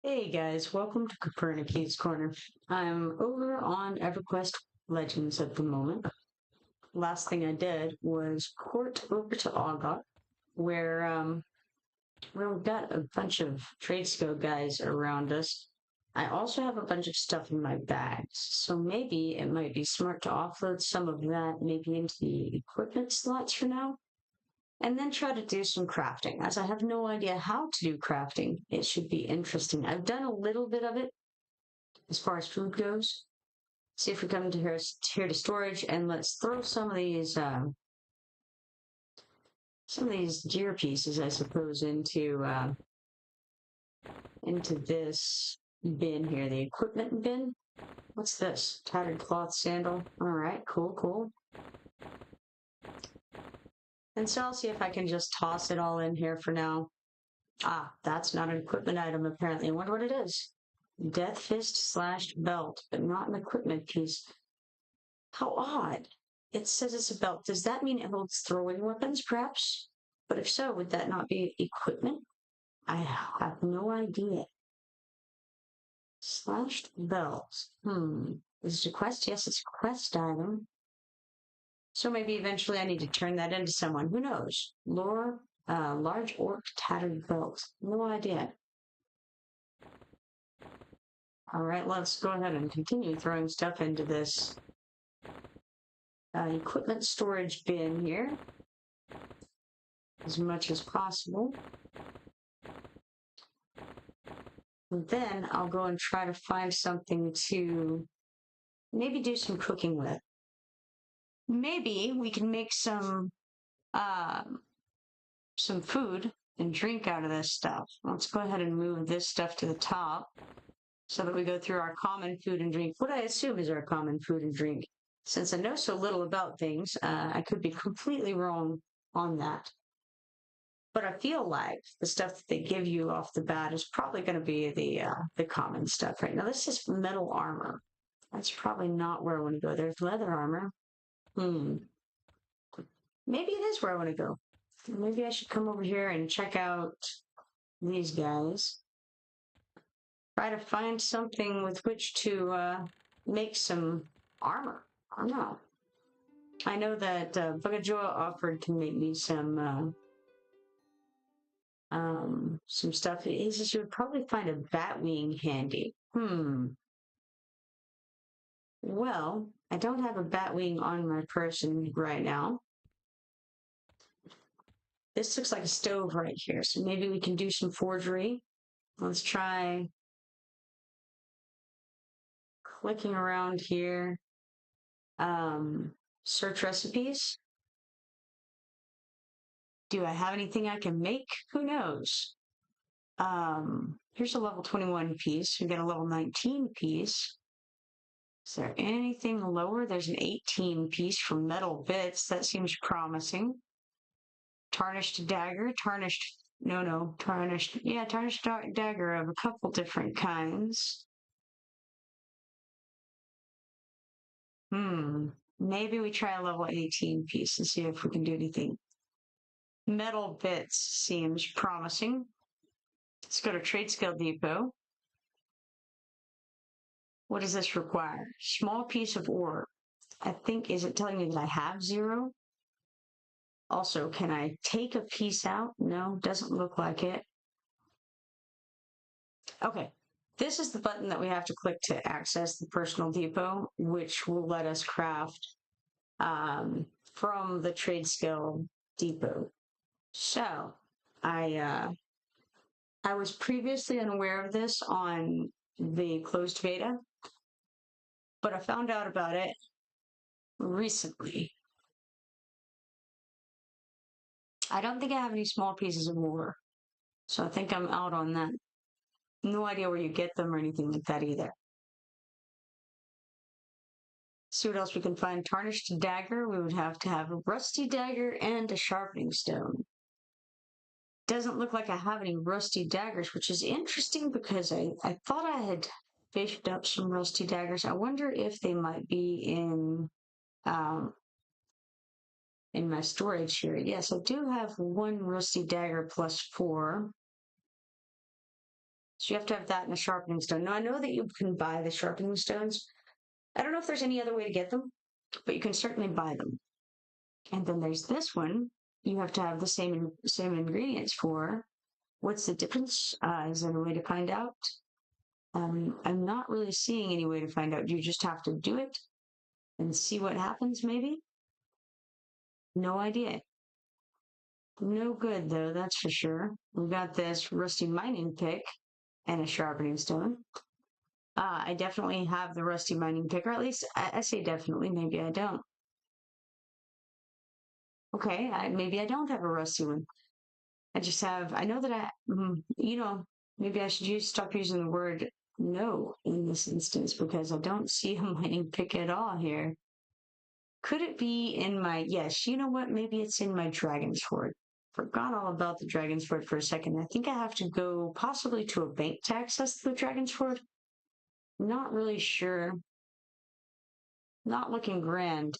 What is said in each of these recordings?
Hey guys, welcome to Kipoerneke's Corner. I'm over on Everquest Legends at the moment. Last thing I did was port over to Ogre, where we've got a bunch of trade skill guys around us. I also have a bunch of stuff in my bags, so maybe it might be smart to offload some of that maybe into the equipment slots for now, and then try to do some crafting, as I have no idea how to do crafting. It should be interesting. I've done a little bit of it as far as food goes. See if we come to here to storage, and let's throw some of these gear pieces, I suppose, into this bin here, the equipment bin. What's this? Tattered cloth sandal. All right, cool. And so I'll see if I can just toss it all in here for now. Ah, that's not an equipment item, apparently. I wonder what it is. Death Fist / belt, but not an equipment piece. How odd. It says it's a belt. Does that mean it holds throwing weapons, perhaps? But if so, would that not be equipment? I have no idea. Slashed belt. Is it a quest? Yes, it's a quest item. So maybe eventually I need to turn that into someone. Who knows? Large orc tattered belt. No idea. All right, let's go ahead and continue throwing stuff into this equipment storage bin here as much as possible. And then I'll go and try to find something to maybe do some cooking with. Maybe we can make some food and drink out of this stuff. Let's go ahead and move this stuff to the top so that we go through our common food and drink. What I assume is our common food and drink. Since I know so little about things, I could be completely wrong on that. But I feel like the stuff that they give you off the bat is probably going to be the common stuff. Right now, this is metal armor. That's probably not where I want to go. There's leather armor. Maybe it is where I want to go. Maybe I should come over here and check out these guys. Try to find something with which to make some armor. I don't know. I know that Bugajua offered to make me some stuff. He says you would probably find a bat wing handy. Well, I don't have a bat wing on my person right now. This looks like a stove right here, so maybe we can do some forgery. Let's try clicking around here. Search recipes. Do I have anything I can make? Who knows? Here's a level 21 piece. We got a level 19 piece. Is there anything lower? There's an 18 piece from metal bits. That seems promising. Tarnished dagger. Tarnished dagger of a couple different kinds. Maybe we try a level 18 piece and see if we can do anything. Metal bits seems promising. Let's go to Trade Skill Depot. What does this require? Small piece of ore. I think, is it telling me that I have 0? Also, can I take a piece out? No, doesn't look like it. Okay, this is the button that we have to click to access the personal depot, which will let us craft from the Trade Skill Depot. So I I was previously unaware of this on the closed beta, but I found out about it recently. I don't think I have any small pieces of ore, so I think I'm out on that. No idea where you get them or anything like that either. See what else we can find. Tarnished dagger. We would have to have a rusty dagger and a sharpening stone. Doesn't look like I have any rusty daggers, which is interesting because I thought I had fished up some rusty daggers. I wonder if they might be um, in my storage here. Yes, I do have one rusty dagger plus 4. So you have to have that and a sharpening stone. Now I know that you can buy the sharpening stones. I don't know if there's any other way to get them, but you can certainly buy them. And then there's this one. You have to have the same ingredients for. What's the difference? Is there a way to find out? I'm not really seeing any way to find out. You just have to do it and see what happens, maybe? No idea. No good, though, that's for sure. We got this rusty mining pick and a sharpening stone. I definitely have the rusty mining pick, or at least I say definitely, maybe I don't. Okay, maybe I don't have a rusty one. I just have, I know that maybe I should stop using the word no in this instance because I don't see a mining pick at all here. Could it be in my, yes, you know what? Maybe it's in my Dragon's Sword. Forgot all about the Dragon's Sword for a second. I think I have to go possibly to a bank to access the Dragon's Sword. Not really sure. Not looking grand.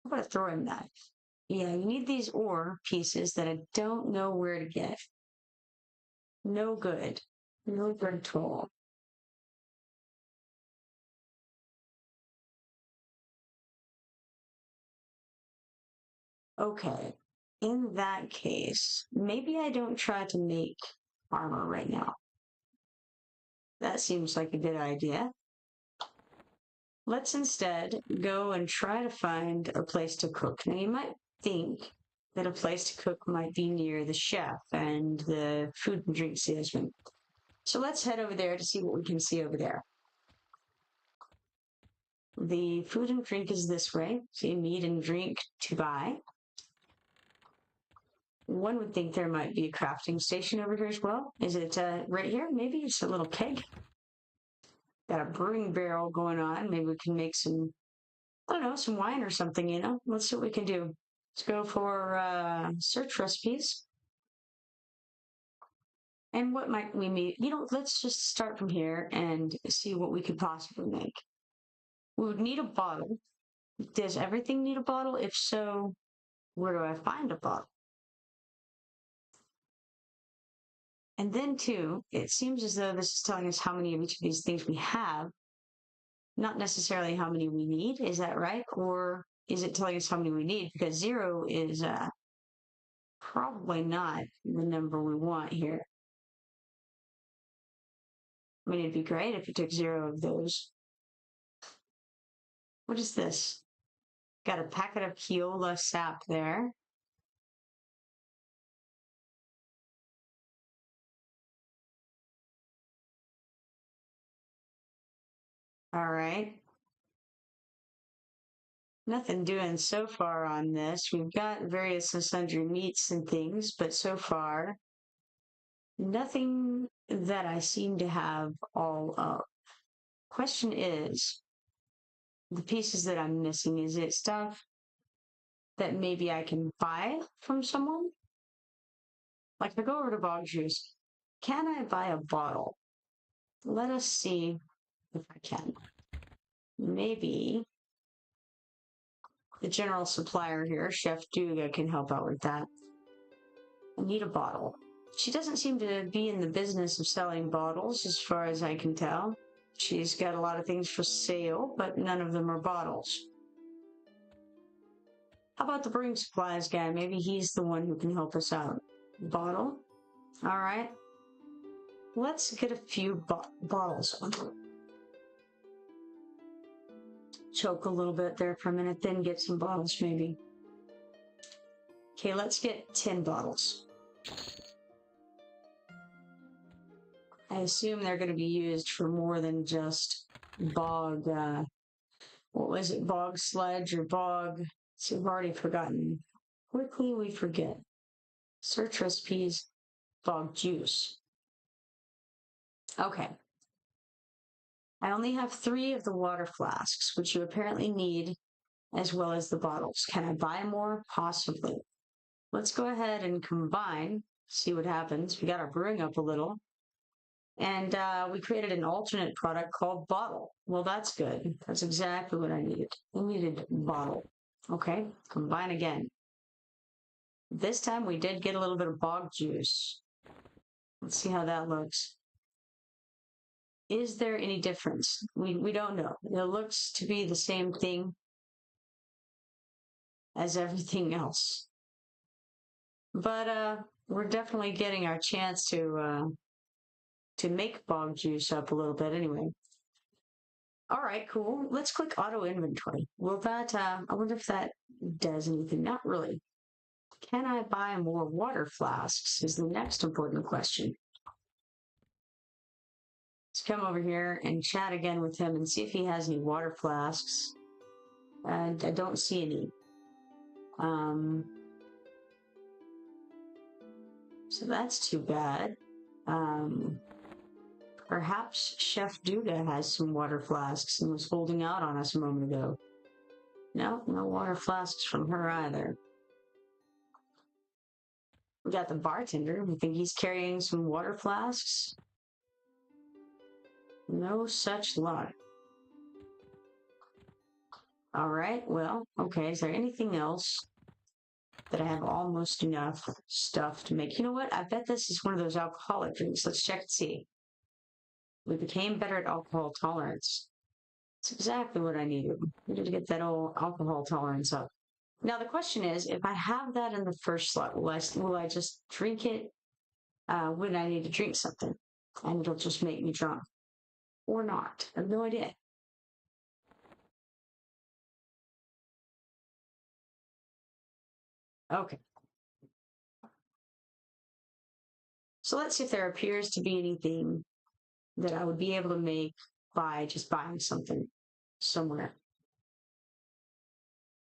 How about a throwing knife? Yeah, you need these ore pieces that I don't know where to get. No good. No good at all. Okay. In that case, maybe I don't try to make armor right now. That seems like a good idea. Let's instead go and try to find a place to cook. Now, you might think that a place to cook might be near the chef and the food and drink salesman. So let's head over there to see what we can see over there. The food and drink is this way. So you meat and drink to buy. One would think there might be a crafting station over here as well. Is it right here? Maybe it's a little keg. Got a brewing barrel going on. Maybe we can make some, I don't know, some wine or something, you know? Let's see what we can do. Let's go for search recipes. And what might we make? You know, let's just start from here and see what we could possibly make. We would need a bottle. Does everything need a bottle? If so, where do I find a bottle? And then, too, it seems as though this is telling us how many of each of these things we have, not necessarily how many we need. Is that right? Or is it telling us how many we need? Because 0 is probably not the number we want here. I mean, it'd be great if you took 0 of those. What is this? Got a packet of Keola sap there. All right. Nothing doing so far on this. We've got various and sundry meats and things, but so far, nothing that I seem to have all of. Question is, the pieces that I'm missing, is it stuff that maybe I can buy from someone? Like if I go over to Bog Juice, can I buy a bottle? Let us see if I can. Maybe the general supplier here, Chef Duga, can help out with that. I need a bottle. She doesn't seem to be in the business of selling bottles, as far as I can tell. She's got a lot of things for sale, but none of them are bottles. How about the brewing supplies guy? Maybe he's the one who can help us out. Bottle? All right. Let's get a few bottles. Choke a little bit there for a minute, then get some bottles maybe. Okay, let's get 10 bottles. I assume they're going to be used for more than just bog, what was it, bog sludge or bog? So we've already forgotten. Quickly we forget. Search recipes, bog juice. Okay. I only have 3 of the water flasks, which you apparently need, as well as the bottles. Can I buy more? Possibly. Let's go ahead and combine, see what happens. We got our brewing up a little. And we created an alternate product called bottle. Well, that's good. That's exactly what I needed. I needed bottle. Okay, combine again. This time we did get a little bit of bog juice. Let's see how that looks. Is there any difference? We don't know. It looks to be the same thing as everything else. But we're definitely getting our chance to make bog juice up a little bit anyway. All right, cool. Let's click auto inventory. Will that, I wonder if that does anything. Not really. Can I buy more water flasks is the next important question. Let's come over here and chat again with him and see if he has any water flasks. And I don't see any. So that's too bad. Perhaps Chef Duda has some water flasks and was holding out on us a moment ago. No, no water flasks from her either. We got the bartender. We think he's carrying some water flasks. No such luck. All right, well, okay. Is there anything else that I have almost enough stuff to make? You know what? I bet this is one of those alcoholic drinks. Let's check and see. We became better at alcohol tolerance. That's exactly what I needed. I needed to get that old alcohol tolerance up. Now the question is, if I have that in the first slot, will I just drink it when I need to drink something, and it'll just make me drunk, or not? I have no idea. Okay. So let's see if there appears to be anything that I would be able to make by just buying something somewhere.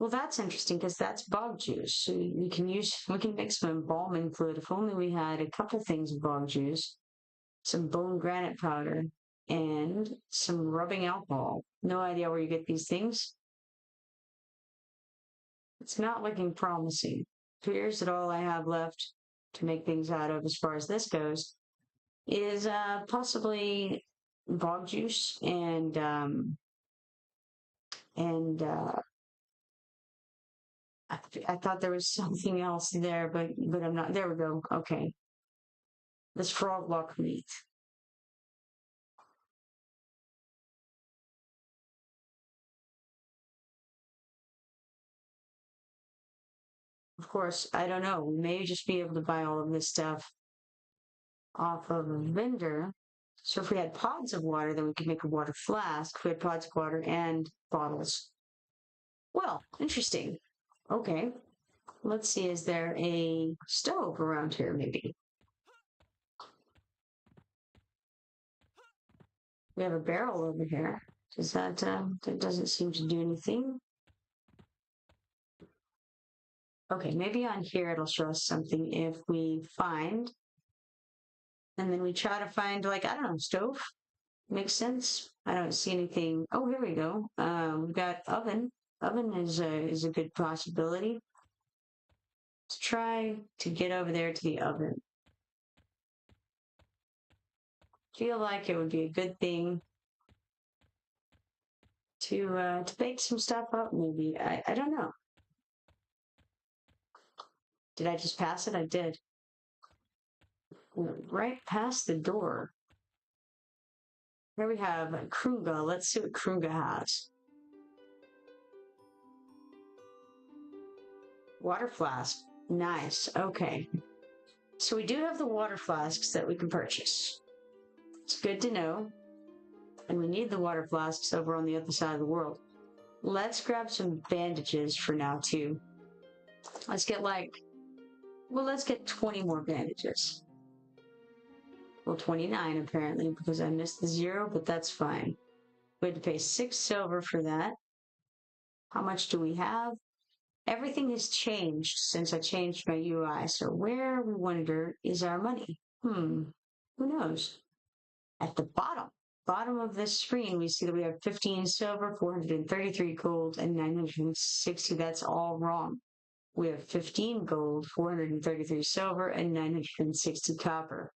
Well, that's interesting because that's bog juice. So we can make some embalming fluid. If only we had a couple things of bog juice, some bone granite powder, and some rubbing alcohol. No idea where you get these things. It's not looking promising. It appears that all I have left to make things out of as far as this goes is possibly bog juice and I thought there was something else there, but I'm not. There we go. Okay. This frog lock meat. Of course, I don't know. We may just be able to buy all of this stuff off of a vendor. So if we had pods of water, then we could make a water flask. If we had pods of water and bottles. Well, interesting. Okay. Let's see, is there a stove around here, maybe? We have a barrel over here. Does that doesn't seem to do anything? Okay, maybe on here it'll show us something if we find, and then we try to find, like, I don't know, stove? Makes sense? I don't see anything. Oh, here we go. We've got oven. Oven is a good possibility. Let's try to get over there to the oven. Feel like it would be a good thing to bake some stuff up, maybe. I don't know. Did I just pass it? I did. Right past the door. Here we have Krunga. Let's see what Krunga has. Water flask. Nice. Okay. So we do have the water flasks that we can purchase. It's good to know. And we need the water flasks over on the other side of the world. Let's grab some bandages for now, too. Let's get, like, Well, let's get 20 more bandages. Well, 29 apparently, because I missed the 0, but that's fine. We had to pay 6 silver for that. How much do we have? Everything has changed since I changed my UI, so where, we wonder, is our money? Who knows? At the bottom of this screen, we see that we have 15 silver, 433 gold, and 960. That's all wrong. We have 15 gold, 433 silver, and 960 copper.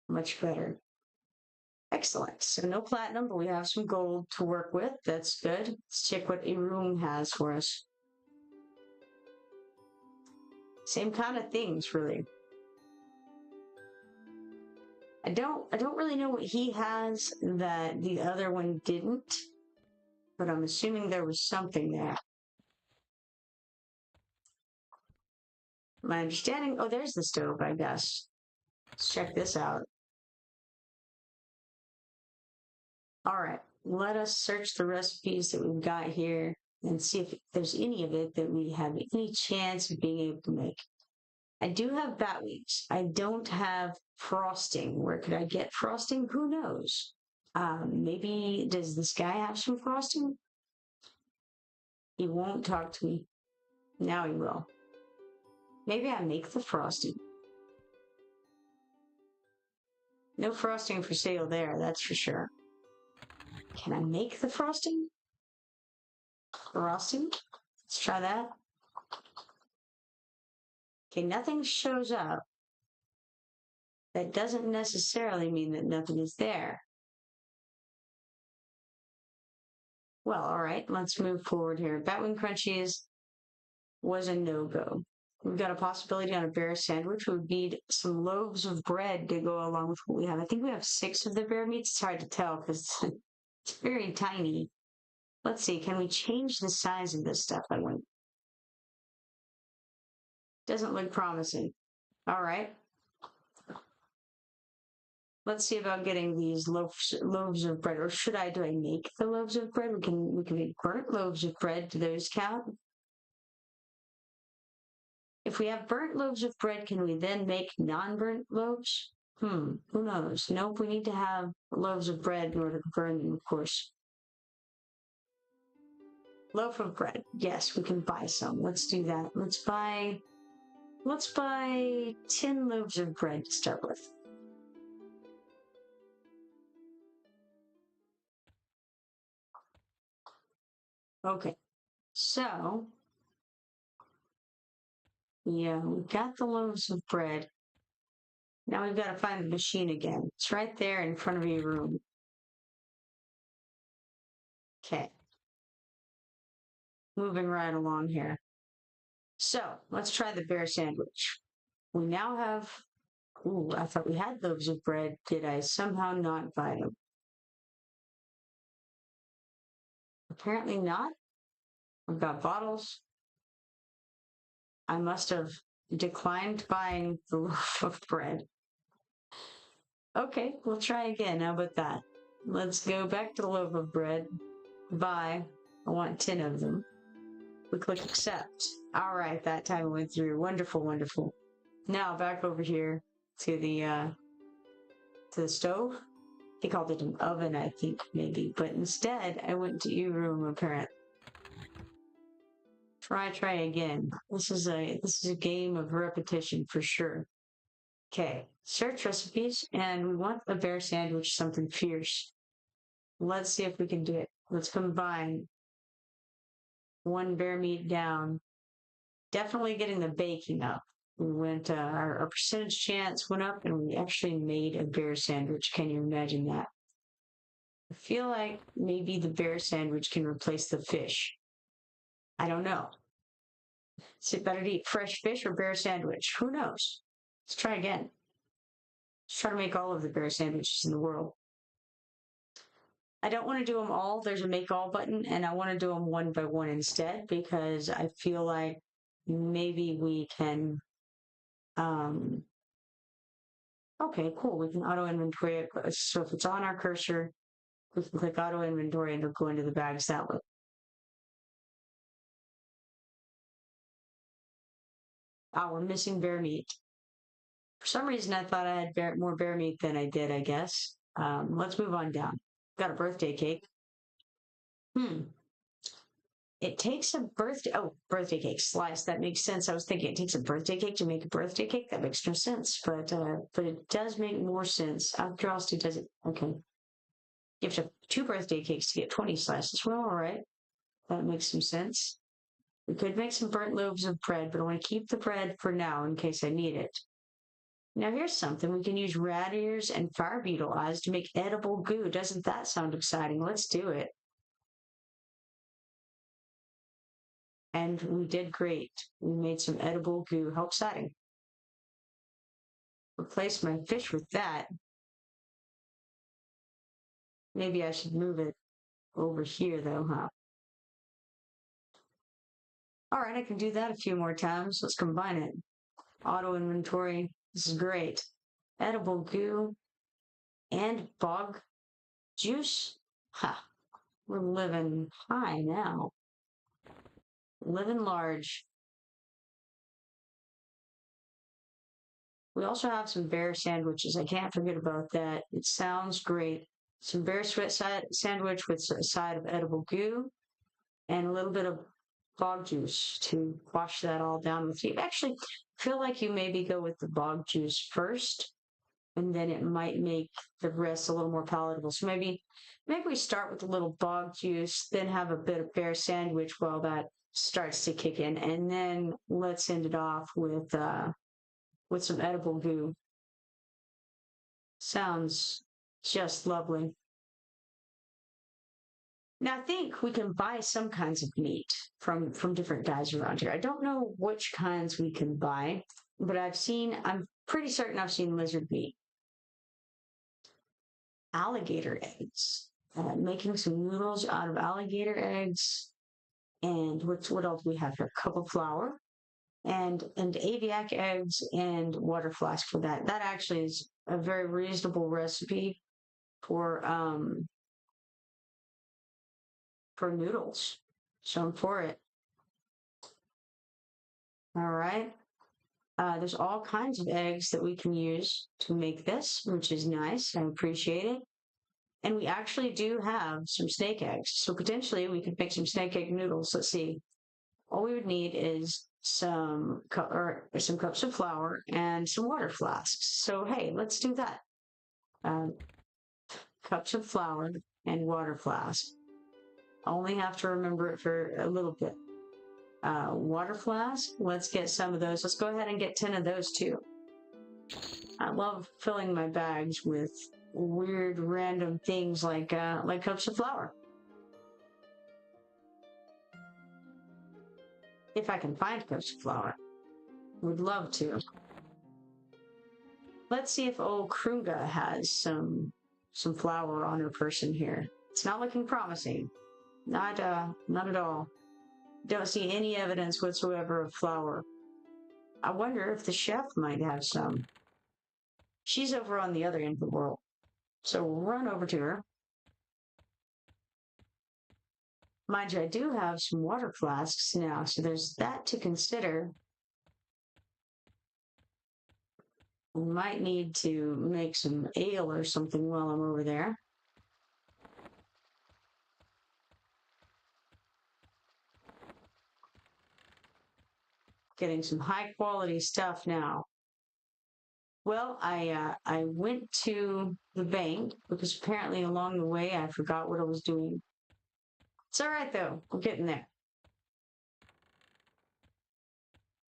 Much better. Excellent. So no platinum, but we have some gold to work with. That's good. Let's check what a room has for us. Same kind of things, really. I don't really know what he has that the other one didn't, but I'm assuming there was something there. My understanding, oh, there's the stove, I guess. Let's check this out. All right, let us search the recipes that we've got here and see if there's any of it that we have any chance of being able to make. I do have bat wings. I don't have frosting. Where could I get frosting? Who knows? Maybe, does this guy have some frosting? He won't talk to me. Now he will. Maybe I make the frosting. No frosting for sale there, that's for sure. Can I make the frosting? Frosting? Let's try that. Okay, nothing shows up. That doesn't necessarily mean that nothing is there. Well, all right, let's move forward here. Batwing Crunchies was a no-go. We've got a possibility on a bear sandwich. We would need some loaves of bread to go along with what we have. I think we have 6 of the bear meats. It's hard to tell because it's very tiny. Let's see, can we change the size of this stuff? I wonder. Doesn't look promising. All right. Let's see about getting these loaves of bread. Or do I make the loaves of bread? We can make burnt loaves of bread. Do those count? If we have burnt loaves of bread, can we then make non-burnt loaves? Who knows? Nope, we need to have loaves of bread in order to burn them, of course. Loaf of bread. Yes, we can buy some. Let's do that. Let's buy 10 loaves of bread to start with. Okay, so yeah, we got the loaves of bread. Now we've got to find the machine again. It's right there in front of your room. Okay. Moving right along here. So let's try the bear sandwich. We now have, ooh, I thought we had loaves of bread. Did I somehow not buy them? Apparently not. We've got bottles. I must have declined buying the loaf of bread. Okay, we'll try again. How about that? Let's go back to the loaf of bread. Buy. I want 10 of them. We click accept. All right, that time it went through. Wonderful, wonderful. Now back over here to the stove. He called it an oven, I think, maybe. But instead, I went to E-room apparently. Try again. This is a game of repetition for sure. Okay, search recipes, and we want a bear sandwich, something fierce. Let's see if we can do it. Let's combine 1 bear meat down. Definitely getting the baking up. We went, our percentage chance went up, and we actually made a bear sandwich. Can you imagine that? I feel like maybe the bear sandwich can replace the fish. I don't know. Is it better to eat fresh fish or bear sandwich? Who knows? Let's try again. Let's try to make all of the bear sandwiches in the world. I don't want to do them all. There's a make all button, and I want to do them one by one instead because I feel like maybe we can, okay, cool. We can auto inventory it. So if it's on our cursor, we can click auto inventory and it'll go into the bags that way. Oh, we're missing bear meat. For some reason, I thought I had more bear meat than I did, I guess. Let's move on down. Got a birthday cake. It takes a birthday cake slice. That makes sense. I was thinking it takes a birthday cake to make a birthday cake. That makes no sense, but it does make more sense. Out of curiosity, does it? Okay. You have to have 2 birthday cakes to get 20 slices. Well, all right. That makes some sense. We could make some burnt loaves of bread, but I want to keep the bread for now in case I need it. Now here's something. We can use rat ears and fire beetle eyes to make edible goo. Doesn't that sound exciting? Let's do it. And we did great. We made some edible goo. How exciting. Replace my fish with that. Maybe I should move it over here though, huh? All right, I can do that a few more times. Let's combine it. Auto inventory. This is great. Edible goo and bog juice. Ha, we're living high now. Living large. We also have some bear sandwiches. I can't forget about that. It sounds great. Some bear sweat sandwich with a side of edible goo and a little bit of bog juice to wash that all down with. You actually feel like you maybe go with the bog juice first, and then it might make the rest a little more palatable. So maybe we start with a little bog juice, then have a bit of bear sandwich while that starts to kick in, and then let's end it off with some edible goo. Sounds just lovely. Now I think we can buy some kinds of meat from different guys around here. I don't know which kinds we can buy, but I'm pretty certain I've seen lizard meat. Alligator eggs. Making some noodles out of alligator eggs. And what else do we have here? A cup of flour and aviac eggs and water flask for that. That actually is a very reasonable recipe for noodles. So I'm for it. All right. There's all kinds of eggs that we can use to make this, which is nice. I appreciate it. And we actually do have some snake eggs. So potentially we could make some snake egg noodles. Let's see. All we would need is some cups of flour and some water flasks. So hey, let's do that. Cups of flour and water flask. I only have to remember it for a little bit. Water flask. Let's get some of those. Let's go ahead and get 10 of those too. I love filling my bags with weird random things like cups of flour. If I can find cups of flour. Would love to. Let's see if old Krunga has some flour on her person here. It's not looking promising. Not at all. Don't see any evidence whatsoever of flour. I wonder if the chef might have some. She's over on the other end of the world. So we'll run over to her. Mind you, I do have some water flasks now, so there's that to consider. We might need to make some ale or something while I'm over there. Getting some high quality stuff now. Well, I went to the bank because apparently along the way I forgot what I was doing. It's all right though. We're getting there.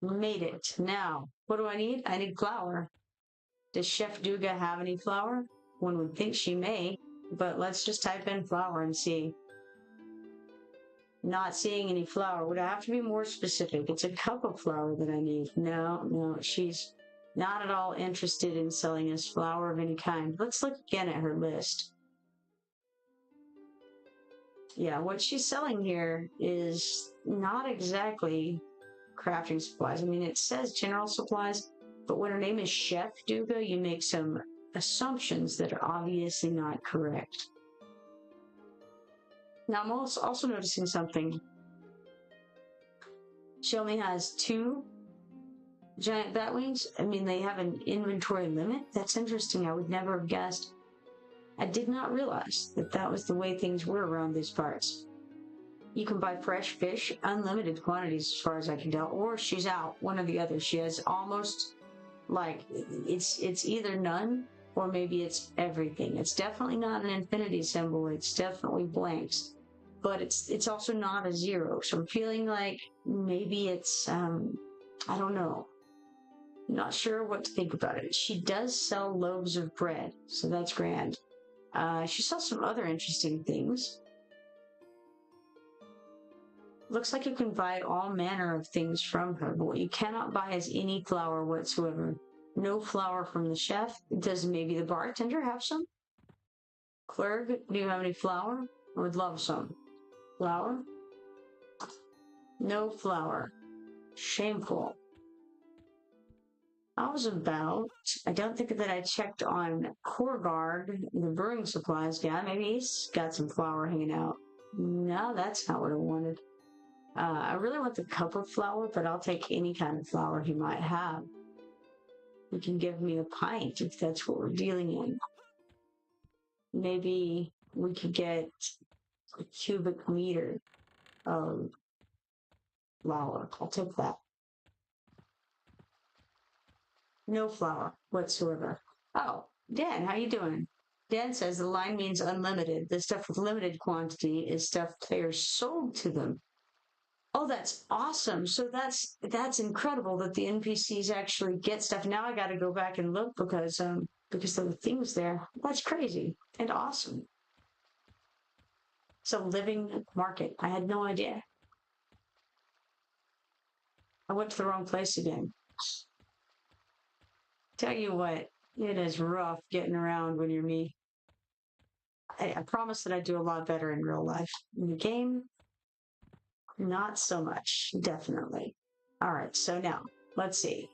Made it. Now, what do I need? I need flour. Does Chef Duga have any flour? One would think she may, but let's just type in flour and see. Not seeing any flour. Would I have to be more specific? It's a cup of flour that I need. No, she's not at all interested in selling us flour of any kind. Let's look again at her list. Yeah, what she's selling here is not exactly crafting supplies. I mean, it says general supplies, but when her name is Chef Duga, you make some assumptions that are obviously not correct. Now, I'm also noticing something. She only has 2 Giant bat wings? I mean, they have an inventory limit? That's interesting. I would never have guessed. I did not realize that that was the way things were around these parts. You can buy fresh fish, unlimited quantities as far as I can tell, or she's out, one or the other. She has almost, like, it's either none or maybe it's everything. It's definitely not an infinity symbol. It's definitely blanks, but it's also not a zero. So I'm feeling like maybe it's, I don't know. Not sure what to think about it. She does sell loaves of bread, so that's grand. She sells some other interesting things. Looks like you can buy all manner of things from her, but what you cannot buy is any flour whatsoever. No flour from the chef. Does maybe the bartender have some? Clerk, do you have any flour? I would love some. Flour? No flour. Shameful. How's about, I don't think that I checked on Corgard, the brewing supplies guy. Maybe he's got some flour hanging out. No, that's not what I wanted. I really want the cup of flour, but I'll take any kind of flour he might have. He can give me a pint if that's what we're dealing in. Maybe we could get a cubic meter of flour. I'll take that. No flour whatsoever. Oh, Dan, how you doing? Dan says the line means unlimited. The stuff with limited quantity is stuff players sold to them. Oh, that's awesome. So that's incredible that the NPCs actually get stuff. Now I got to go back and look because the things there. That's crazy and awesome. So living market. I had no idea. I went to the wrong place again. Tell you what, it is rough getting around when you're me. I promise that I do a lot better in real life. In the game, not so much, definitely. All right, so now, let's see.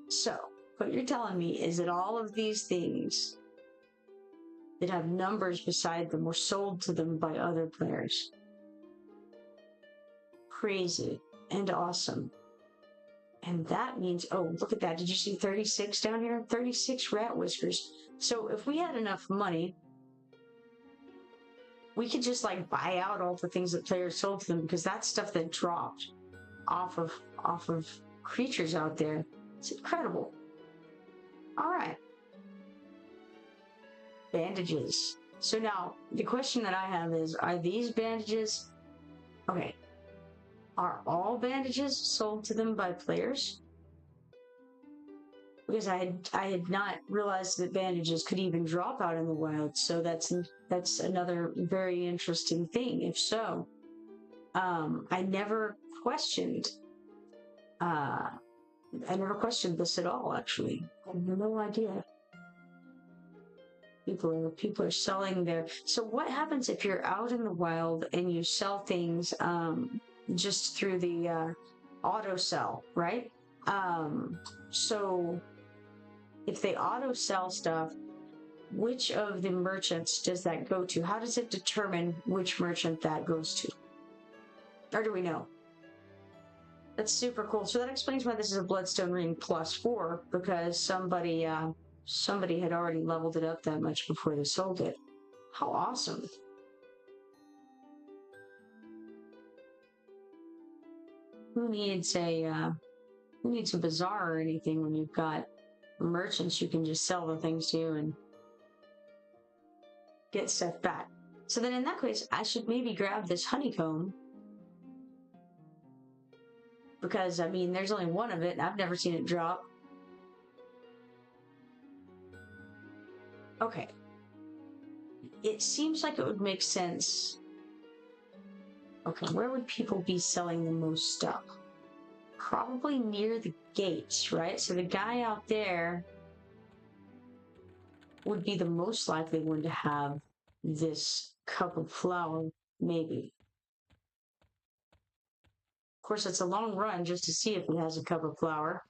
So, what you're telling me is that all of these things that have numbers beside them were sold to them by other players. Crazy and awesome. And that means, oh, look at that. Did you see 36 down here? 36 rat whiskers. So if we had enough money, we could just like buy out all the things that players sold to them because that's stuff that dropped off of creatures out there. It's incredible. All right. Bandages. So now the question that I have is, are these bandages, okay, are all bandages sold to them by players? Because I had not realized that bandages could even drop out in the wild, so that's another very interesting thing. If so, I never questioned this at all. Actually, I have no idea. People are selling their. So what happens if you're out in the wild and you sell things just through the auto sell, right? So if they auto sell stuff, which of the merchants does that go to? How does it determine which merchant that goes to? Or do we know? That's super cool. So that explains why this is a Bloodstone Ring +4, because somebody had already leveled it up that much before they sold it. How awesome. Who needs a bazaar or anything when you've got merchants you can just sell the things to and get stuff back? So then in that case, I should maybe grab this honeycomb, because I mean there's only one of it and I've never seen it drop. Okay. It seems like it would make sense. Okay, where would people be selling the most stuff? Probably near the gates, right? So the guy out there would be the most likely one to have this cup of flour, maybe. Of course, it's a long run just to see if he has a cup of flour.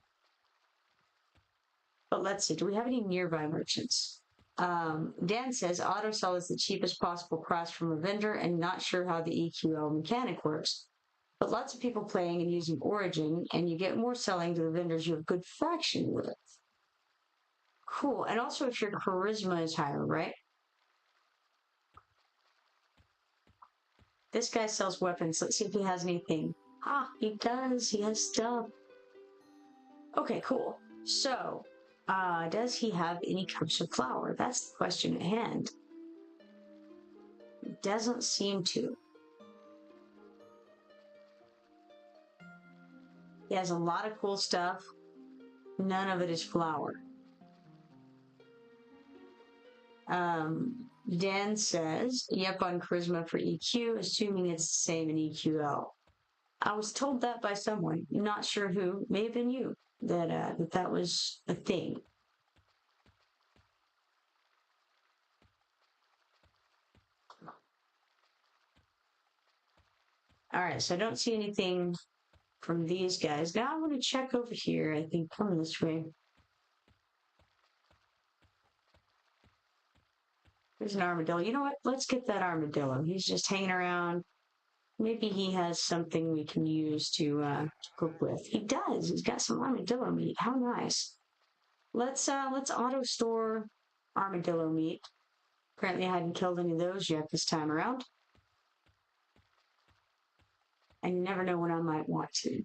But let's see, do we have any nearby merchants? Dan says auto sell is the cheapest possible price from a vendor and not sure how the EQL mechanic works. but lots of people playing and using Origin, and you get more selling to the vendors you have good faction with. Cool. And also if your charisma is higher, right? This guy sells weapons. Let's see if he has anything. Ah, he does. He has stuff. Okay, cool. So, does he have any cups of flour? That's the question at hand. Doesn't seem to. He has a lot of cool stuff. None of it is flour. Dan says, yep, on charisma for EQ, assuming it's the same in EQL. I was told that by someone, not sure who, may have been you, that was a thing. All right, so I don't see anything from these guys. Now I want to check over here. I think coming this way. There's an armadillo. You know what? Let's get that armadillo. He's just hanging around. Maybe he has something we can use to cook with. He does. He's got some armadillo meat. How nice. Let's auto store armadillo meat. Apparently I hadn't killed any of those yet this time around. I never know when I might want to.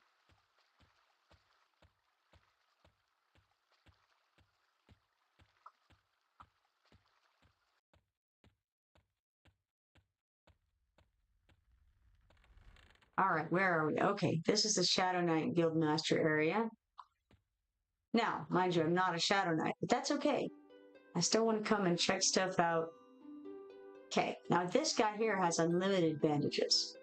All right, where are we? Okay, this is the Shadow Knight Guildmaster area. Now, mind you, I'm not a Shadow Knight, but that's okay. I still want to come and check stuff out. Okay, now this guy here has unlimited bandages.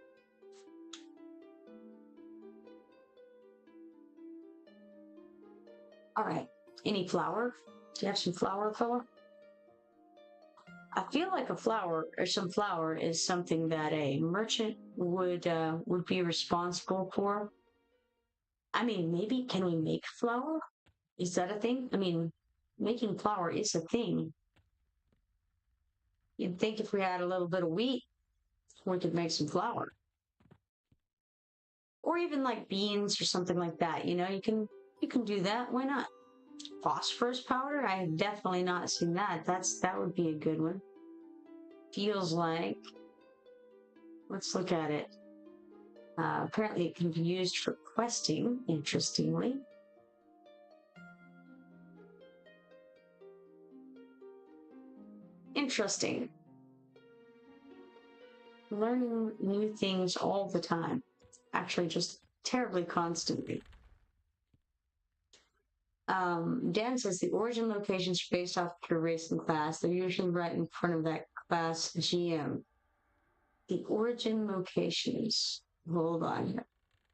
All right, any flour? Do you have some flour, fella? I feel like a flour or some flour is something that a merchant would be responsible for. I mean, maybe can we make flour? Is that a thing? I mean, making flour is a thing. You'd think if we had a little bit of wheat, we could make some flour. Or even like beans or something like that. You know, you can do that. Why not? Phosphorus powder? I have definitely not seen that. That would be a good one. Feels like. Let's look at it. Apparently it can be used for questing, interestingly. Interesting. Learning new things all the time. Actually, just terribly constantly. Dan says the origin locations are based off your race and class. They're usually right in front of that class GM. The origin locations. Hold on here.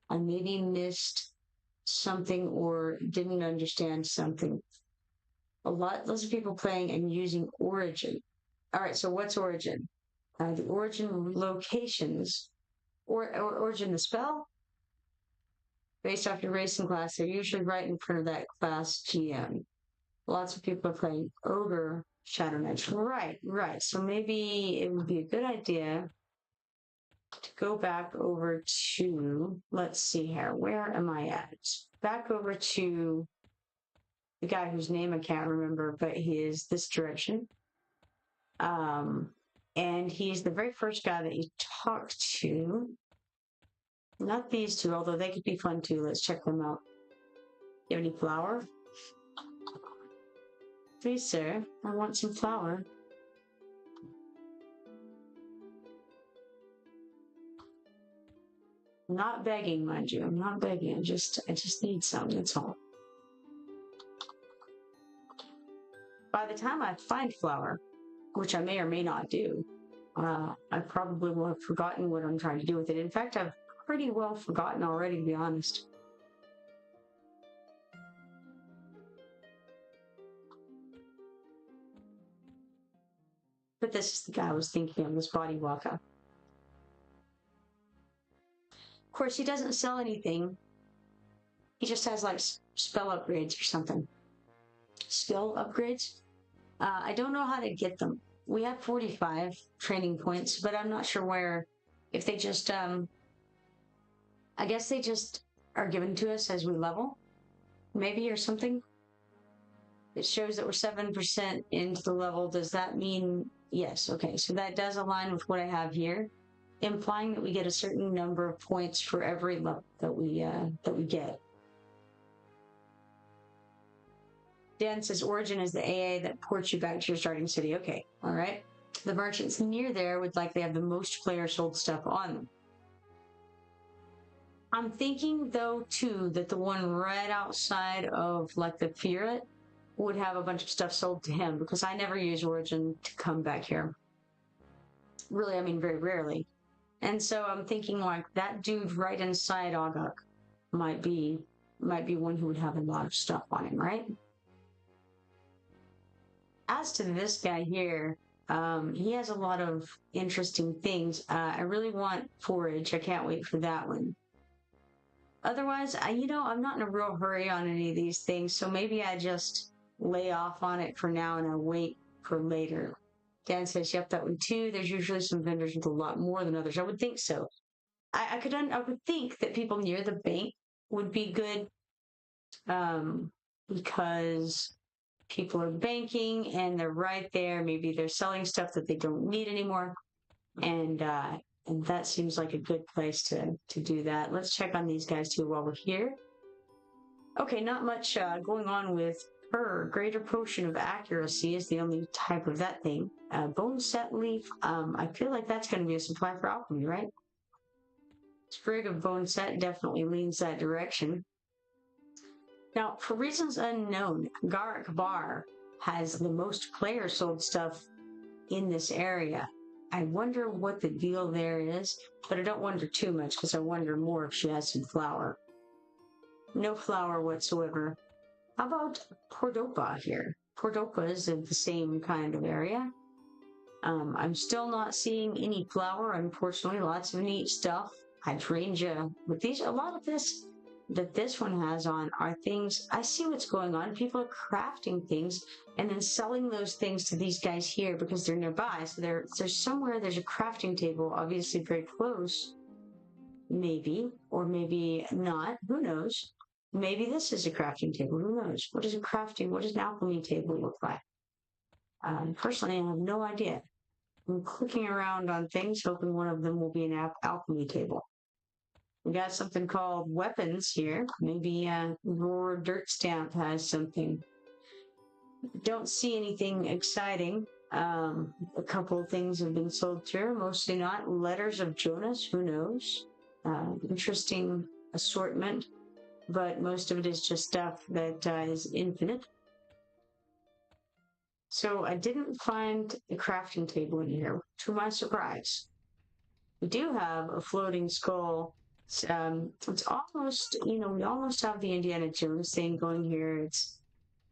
I maybe missed something or didn't understand something. Lots of people playing and using origin. All right, so what's origin? The origin locations, or origin the spell, based off your race and class, they're usually right in front of that class GM. Lots of people are playing Ogre Shadow Knight. Right. So maybe it would be a good idea to go back over to, let's see here, where am I at? Back over to the guy whose name I can't remember, but he is this direction. And he's the very first guy that you talk to. Not these two, although they could be fun too. Let's check them out. You have any flour? Please, sir, I want some flour. I'm not begging, mind you. I'm not begging. I just need some, that's all. By the time I find flour, which I may or may not do, I probably will have forgotten what I'm trying to do with it. In fact, I've pretty well forgotten already, to be honest. But this is the guy I was thinking of, this body walker. Of course, he doesn't sell anything. He just has like spell upgrades or something. Skill upgrades? I don't know how to get them. We have 45 training points, but I'm not sure where. If they just I guess they just are given to us as we level, maybe, or something. It shows that we're 7% into the level. Does that mean yes? Okay, so that does align with what I have here, implying that we get a certain number of points for every level that we get. Dan says origin is the AA that ports you back to your starting city. Okay, all right. The merchants near there would likely have the most player sold stuff on them. I'm thinking though too that the one right outside of like the Fiat would have a bunch of stuff sold to him, because I never use origin to come back here. Really, I mean very rarely. And so I'm thinking like that dude right inside Ogre might be one who would have a lot of stuff on him, right? As to this guy here, he has a lot of interesting things. I really want forage. I can't wait for that one. Otherwise, I'm not in a real hurry on any of these things, so maybe I just lay off on it for now and I wait for later. Dan says, yep, that one too. There's usually some vendors with a lot more than others. I would think so. I would think that people near the bank would be good, because people are banking and they're right there. Maybe they're selling stuff that they don't need anymore, and that seems like a good place to do that. Let's check on these guys too while we're here. Okay, not much going on with her. Greater potion of accuracy is the only type of that thing. Bone set leaf. I feel like that's going to be a supply for alchemy, right? Sprig of bone set definitely leans that direction. Now, for reasons unknown, Garrick Bar has the most player sold stuff in this area. I wonder what the deal there is, but I don't wonder too much because I wonder more if she has some flour. No flour whatsoever. How about Cordoba here? Cordoba is in the same kind of area. I'm still not seeing any flour, unfortunately. Lots of neat stuff. Hydrangea. But a lot of this that this one has on are things. I see what's going on. People are crafting things and then selling those things to these guys here because they're nearby. So there's somewhere there's a crafting table, obviously very close. Maybe, or maybe not. Who knows? Maybe this is a crafting table. Who knows? What does an alchemy table look like? Personally, I have no idea. I'm clicking around on things, hoping one of them will be an alchemy table. We got something called weapons here. Maybe Roar Dirt Stamp has something. Don't see anything exciting. A couple of things have been sold here, mostly not. Letters of Jonas, who knows? Interesting assortment, but most of it is just stuff that is infinite. So I didn't find a crafting table in here, to my surprise. We do have a floating skull. It's almost, we almost have the Indiana Jones thing going here. It's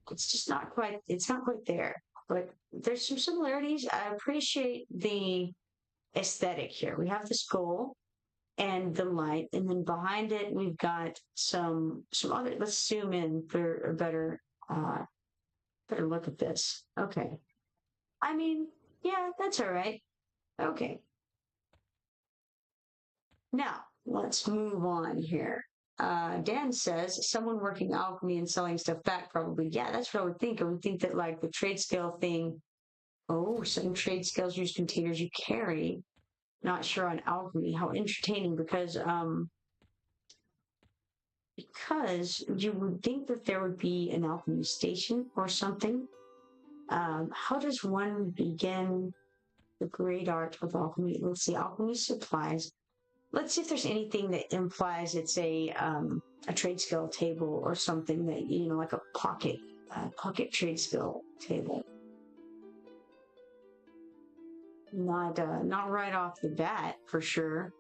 just not quite, it's not quite there. But there's some similarities. I appreciate the aesthetic here. We have the skull and the light, and then behind it we've got some other. Let's zoom in for a better look at this. Okay. I mean, yeah, that's all right. Okay. Now, let's move on here. Dan says, someone working alchemy and selling stuff back, probably. Yeah, that's what I would think. I would think that, like, the trade scale thing, some trade scales use containers you carry. Not sure on alchemy. How entertaining, because you would think that there would be an alchemy station or something. How does one begin the great art of alchemy? Let's see, alchemy supplies. Let's see if there's anything that implies it's a trade skill table or something that, like a pocket trade skill table. Not right off the bat, for sure.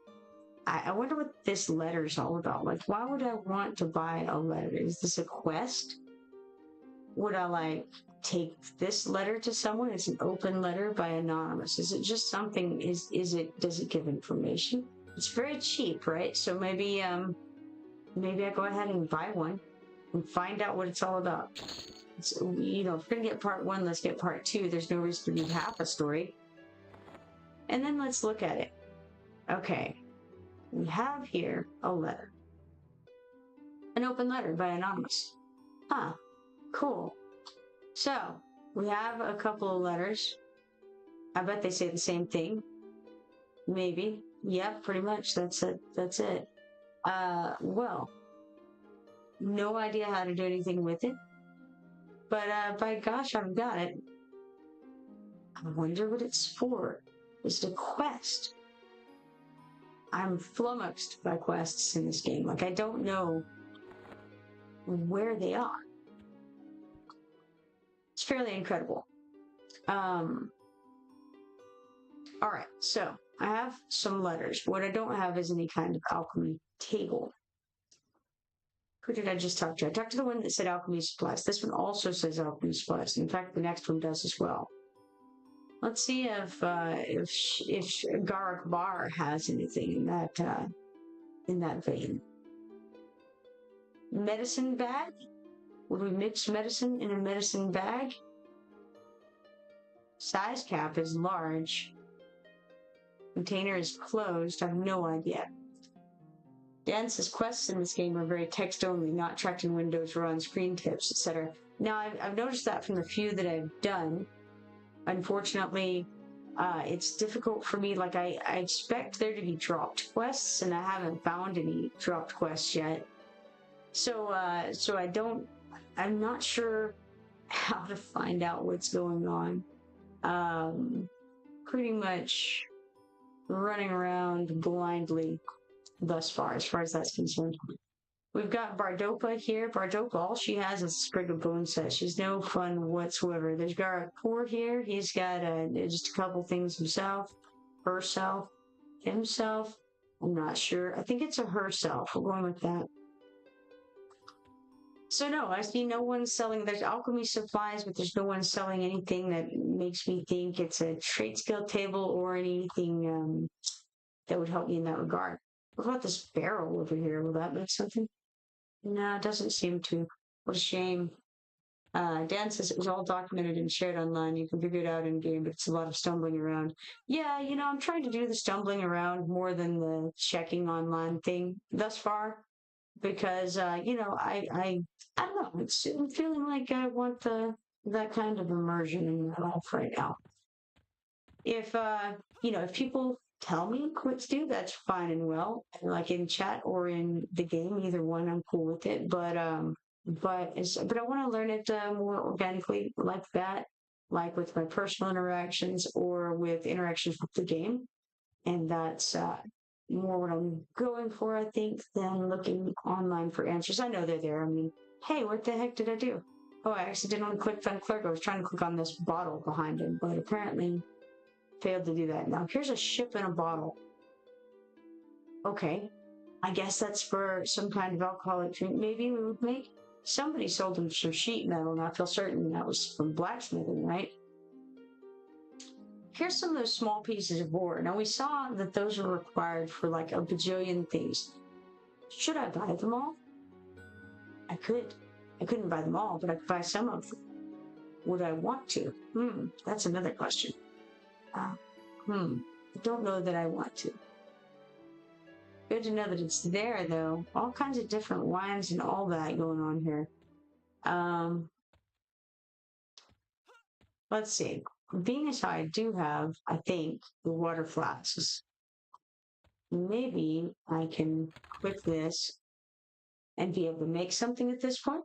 I wonder what this letter is all about. Like, why would I want to buy a letter? Is this a quest? Would I, take this letter to someone? It's an open letter by anonymous. Is it just something, does it give information? It's very cheap, right? So maybe I go ahead and buy one and find out what it's all about. If we're gonna get part 1, let's get part 2. There's no reason to read half a story. And then let's look at it. Okay. we have here a letter. An open letter by Anonymous. Huh, cool. So, we have a couple of letters. I bet they say the same thing. Maybe. Yep, pretty much. That's it. That's it. Well, no idea how to do anything with it. But, by gosh, I've got it. I wonder what it's for. Is it a quest? I'm flummoxed by quests in this game. Like, I don't know where they are. It's fairly incredible. Alright, so I have some letters. What I don't have is any kind of alchemy table. Who did I just talk to? I talked to the one that said alchemy supplies. This one also says alchemy supplies. In fact, the next one does as well. Let's see if Garak Bar has anything in that vein. Medicine bag? Would we mix medicine in a medicine bag? Size cap is large. Container is closed. I have no idea. Dan says quests in this game are very text only, not tracked in windows or on screen tips, etc. Now, I've noticed that from the few that I've done. Unfortunately, it's difficult for me. Like, I expect there to be dropped quests, and I haven't found any dropped quests yet. So I'm not sure how to find out what's going on. Pretty much running around blindly thus far as that's concerned. We've got Bardopa here. Bardopa, all she has is a sprig of bone set. She's no fun whatsoever. There's Garak Poor here. He's got just a couple things himself, herself, himself. I'm not sure. I think it's a herself. We're going with that. So no, I see no one selling. There's alchemy supplies, but there's no one selling anything that makes me think it's a trait skill table or anything that would help me in that regard. What about this barrel over here? Will that make something? No, it doesn't seem to. What a shame. Dan says it was all documented and shared online. You can figure it out in game, but it's a lot of stumbling around. Yeah, I'm trying to do the stumbling around more than the checking online thing thus far, because I don't know. I'm feeling like I want that kind of immersion in my life right now. If if people tell me what to do, that's fine and well. Like in chat or in the game, either one, I'm cool with it. But I want to learn it more organically, like that, like with my personal interactions or with interactions with the game, and that's more what I'm going for, I think, than looking online for answers. I know they're there. I mean, hey, what the heck did I do? Oh, I accidentally clicked on Clerk. I was trying to click on this bottle behind him, but apparently failed to do that. Now, here's a ship in a bottle. Okay. I guess that's for some kind of alcoholic drink. Maybe we would make. Somebody sold him some sheet metal, and I feel certain that was from blacksmithing, right? Here's some of those small pieces of ore. Now, we saw that those were required for like a bajillion things. Should I buy them all? I could. I couldn't buy them all, but I could buy some of them. Would I want to? That's another question. I don't know that I want to. Good to know that it's there, though. All kinds of different wines and all that going on here. Let's see. Being as how I do have, I think, the water flasks, maybe I can click this and be able to make something at this point.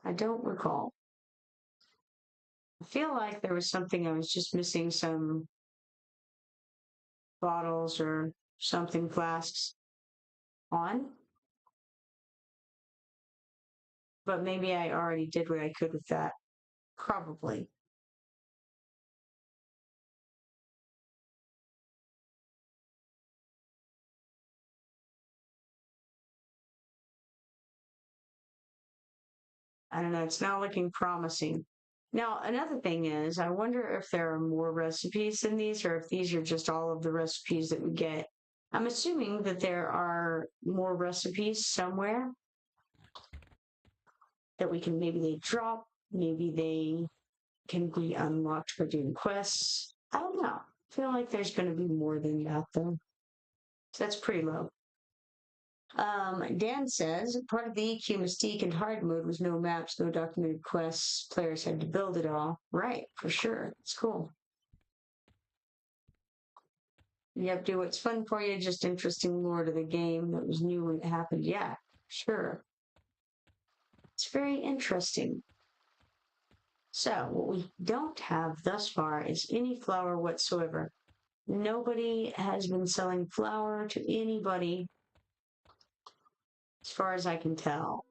I don't recall. I feel like there was something I was just missing, some bottles or something, flasks on. But maybe I already did what I could with that. Probably. I don't know. It's not looking promising. Now, another thing is, I wonder if there are more recipes than these, or if these are just all of the recipes that we get. I'm assuming that there are more recipes somewhere that we can, maybe they drop, maybe they can be unlocked for doing quests. I don't know. I feel like there's going to be more than that, though. So that's pretty low. Dan says part of the EQ mystique and hard mode was no maps, no documented quests. Players had to build it all. Right, for sure. It's cool. You have to do what's fun for you, just interesting lore to the game that was new when it happened. Yeah, sure. It's very interesting. So, what we don't have thus far is any flour whatsoever. Nobody has been selling flour to anybody, as far as I can tell.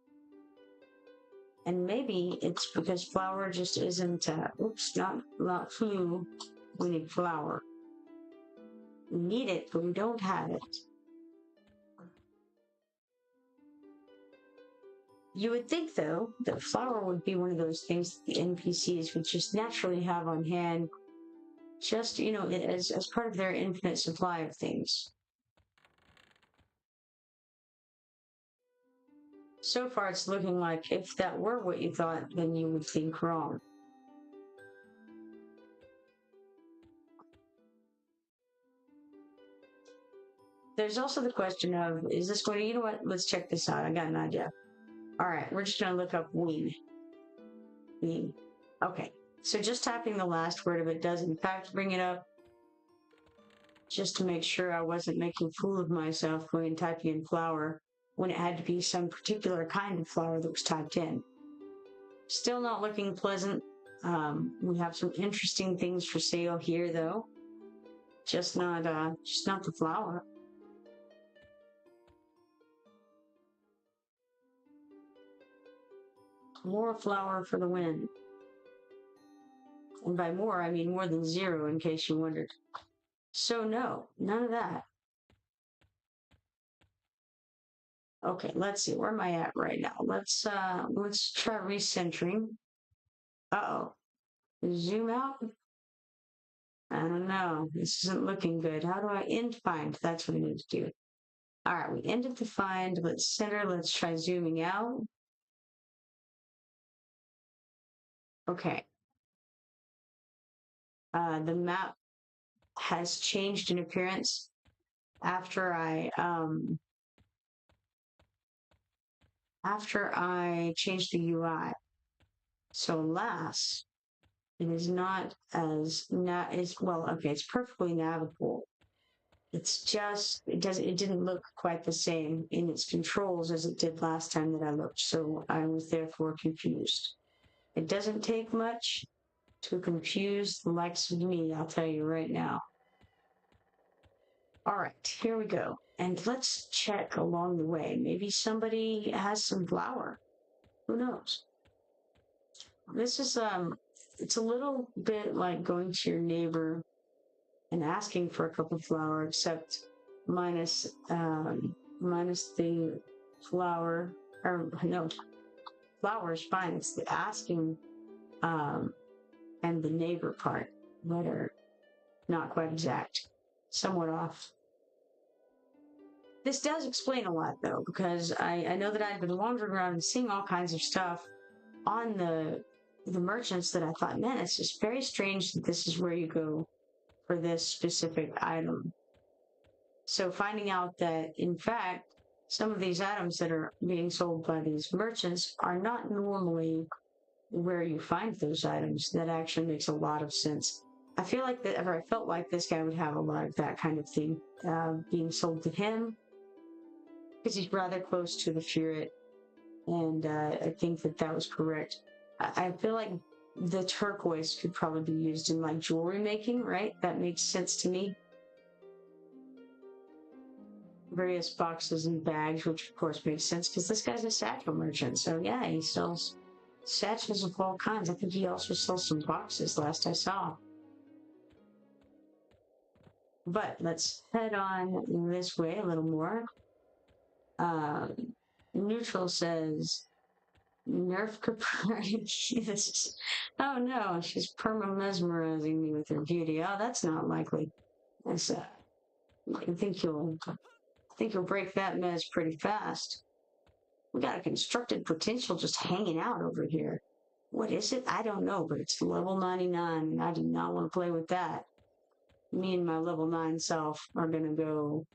And maybe it's because flour just isn't, oops, not flu. We need flour. We need it, but we don't have it. You would think, though, that flour would be one of those things that the NPCs would just naturally have on hand, just, you know, as part of their infinite supply of things. So far, it's looking like if that were what you thought, then you would think wrong. There's also the question of, is this going to, you know what, let's check this out. I got an idea. All right, we're just going to look up wing. Wing. Okay, so just typing the last word of it does in fact bring it up, just to make sure I wasn't making a fool of myself when typing in flour when it had to be some particular kind of flour that was typed in. Still not looking pleasant. We have some interesting things for sale here, though. Just not the flour. More flour for the win. And by more, I mean more than 0, in case you wondered. So no, none of that. Okay, let's see. Where am I at right now? Let's try recentering. Uh-oh. Zoom out? I don't know. This isn't looking good. How do I end find? That's what I need to do. All right, we ended the find. Let's center. Let's try zooming out. Okay. The map has changed in appearance after I changed the UI. So alas, it is not as well. Okay, it's perfectly navigable. It's just it didn't look quite the same in its controls as it did last time that I looked. So I was therefore confused. It doesn't take much to confuse the likes of me, I'll tell you right now. All right, here we go. And let's check along the way. Maybe somebody has some flour. Who knows? This is it's a little bit like going to your neighbor and asking for a cup of flour, except minus the flour, or no, flour is fine. It's the asking and the neighbor part that are not quite exact, somewhat off. This does explain a lot, though, because I know that I've been wandering around and seeing all kinds of stuff on the merchants that I thought, man, it's just very strange that this is where you go for this specific item. So finding out that, in fact, some of these items that are being sold by these merchants are not normally where you find those items, that actually makes a lot of sense. I feel like that, or I felt like this guy would have a lot of that kind of thing being sold to him, because he's rather close to the Furet, and I think that was correct. I feel like the turquoise could probably be used in like jewelry making, right? That makes sense to me. Various boxes and bags, which of course makes sense because this guy's a satchel merchant. So yeah, he sells satchels of all kinds. I think he also sells some boxes last I saw. But let's head on this way a little more. Neutral says, Nerf Kipoerneke. Oh no, she's perma-mesmerizing me with her beauty. Oh, that's not likely. That's, I think you'll break that mess pretty fast. We got a constructed potential just hanging out over here. What is it? I don't know, but it's level 99, and I do not want to play with that. Me and my level 9 self are gonna go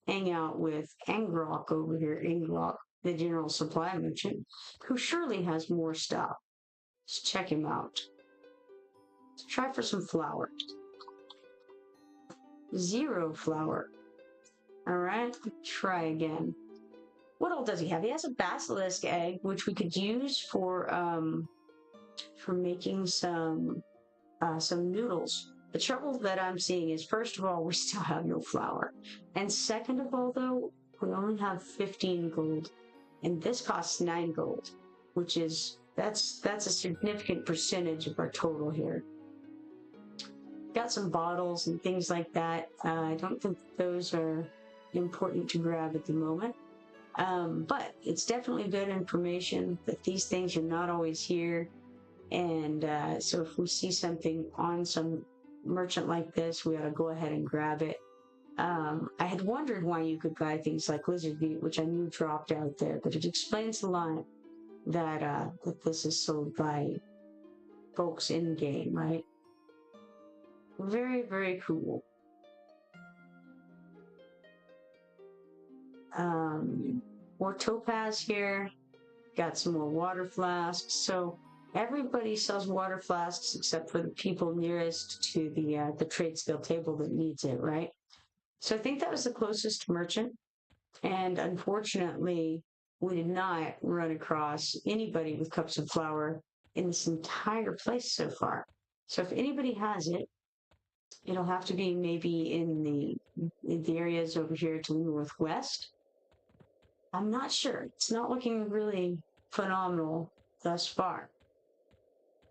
hang out with Angrok over here, Angrok, the general supply merchant, who surely has more stuff. Let's check him out. Let's try for some flour. 0 flour. All right, try again. What all does he have? He has a basilisk egg, which we could use for making some noodles. The trouble that I'm seeing is, first of all, we still have no flour, and second of all, though, we only have 15 gold, and this costs 9 gold, which is that's a significant percentage of our total here. Got some bottles and things like that. I don't think those are important to grab at the moment. But it's definitely good information that these things are not always here. And so if we see something on some merchant like this, we ought to go ahead and grab it. I had wondered why you could buy things like lizard meat, which I knew dropped out there, but it explains a lot that that this is sold by folks in game, right? Very, very cool. More topaz here. Got some more water flasks. So everybody sells water flasks except for the people nearest to the trade skill table that needs it, right? So I think that was the closest merchant. And unfortunately, we did not run across anybody with cups of flour in this entire place so far. So if anybody has it, it'll have to be maybe in the areas over here to the northwest. I'm not sure. It's not looking really phenomenal thus far.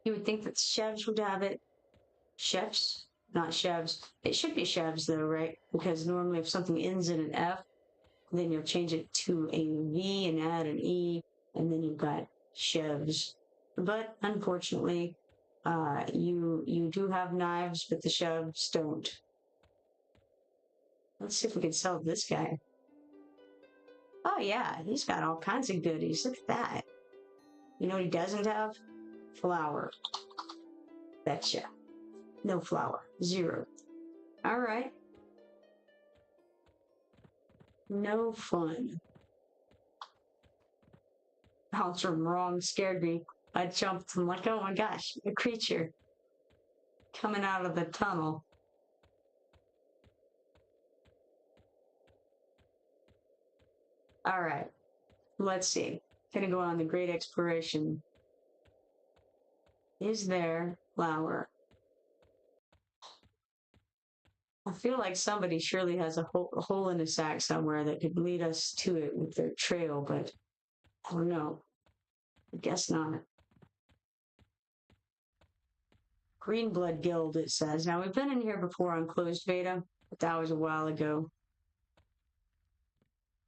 You would think that chefs would have it. Chefs, not chefs. It should be chefs though, right? Because normally if something ends in an F, then you'll change it to a V and add an E, and then you've got chefs. But unfortunately, you do have knives, but the chefs don't. Let's see if we can sell this guy. Oh yeah, he's got all kinds of goodies. Look at that. You know what he doesn't have? Flour. Betcha. No flour. 0. All right. No fun. Bounced from wrong scared me. I jumped. I'm like, oh my gosh, a creature coming out of the tunnel. All right. Let's see. Gonna go on the great exploration. Is there flour? I feel like somebody surely has a hole in a sack somewhere that could lead us to it with their trail, but I don't know. I guess not. Greenblood Guild, it says. Now, we've been in here before on closed beta, but that was a while ago.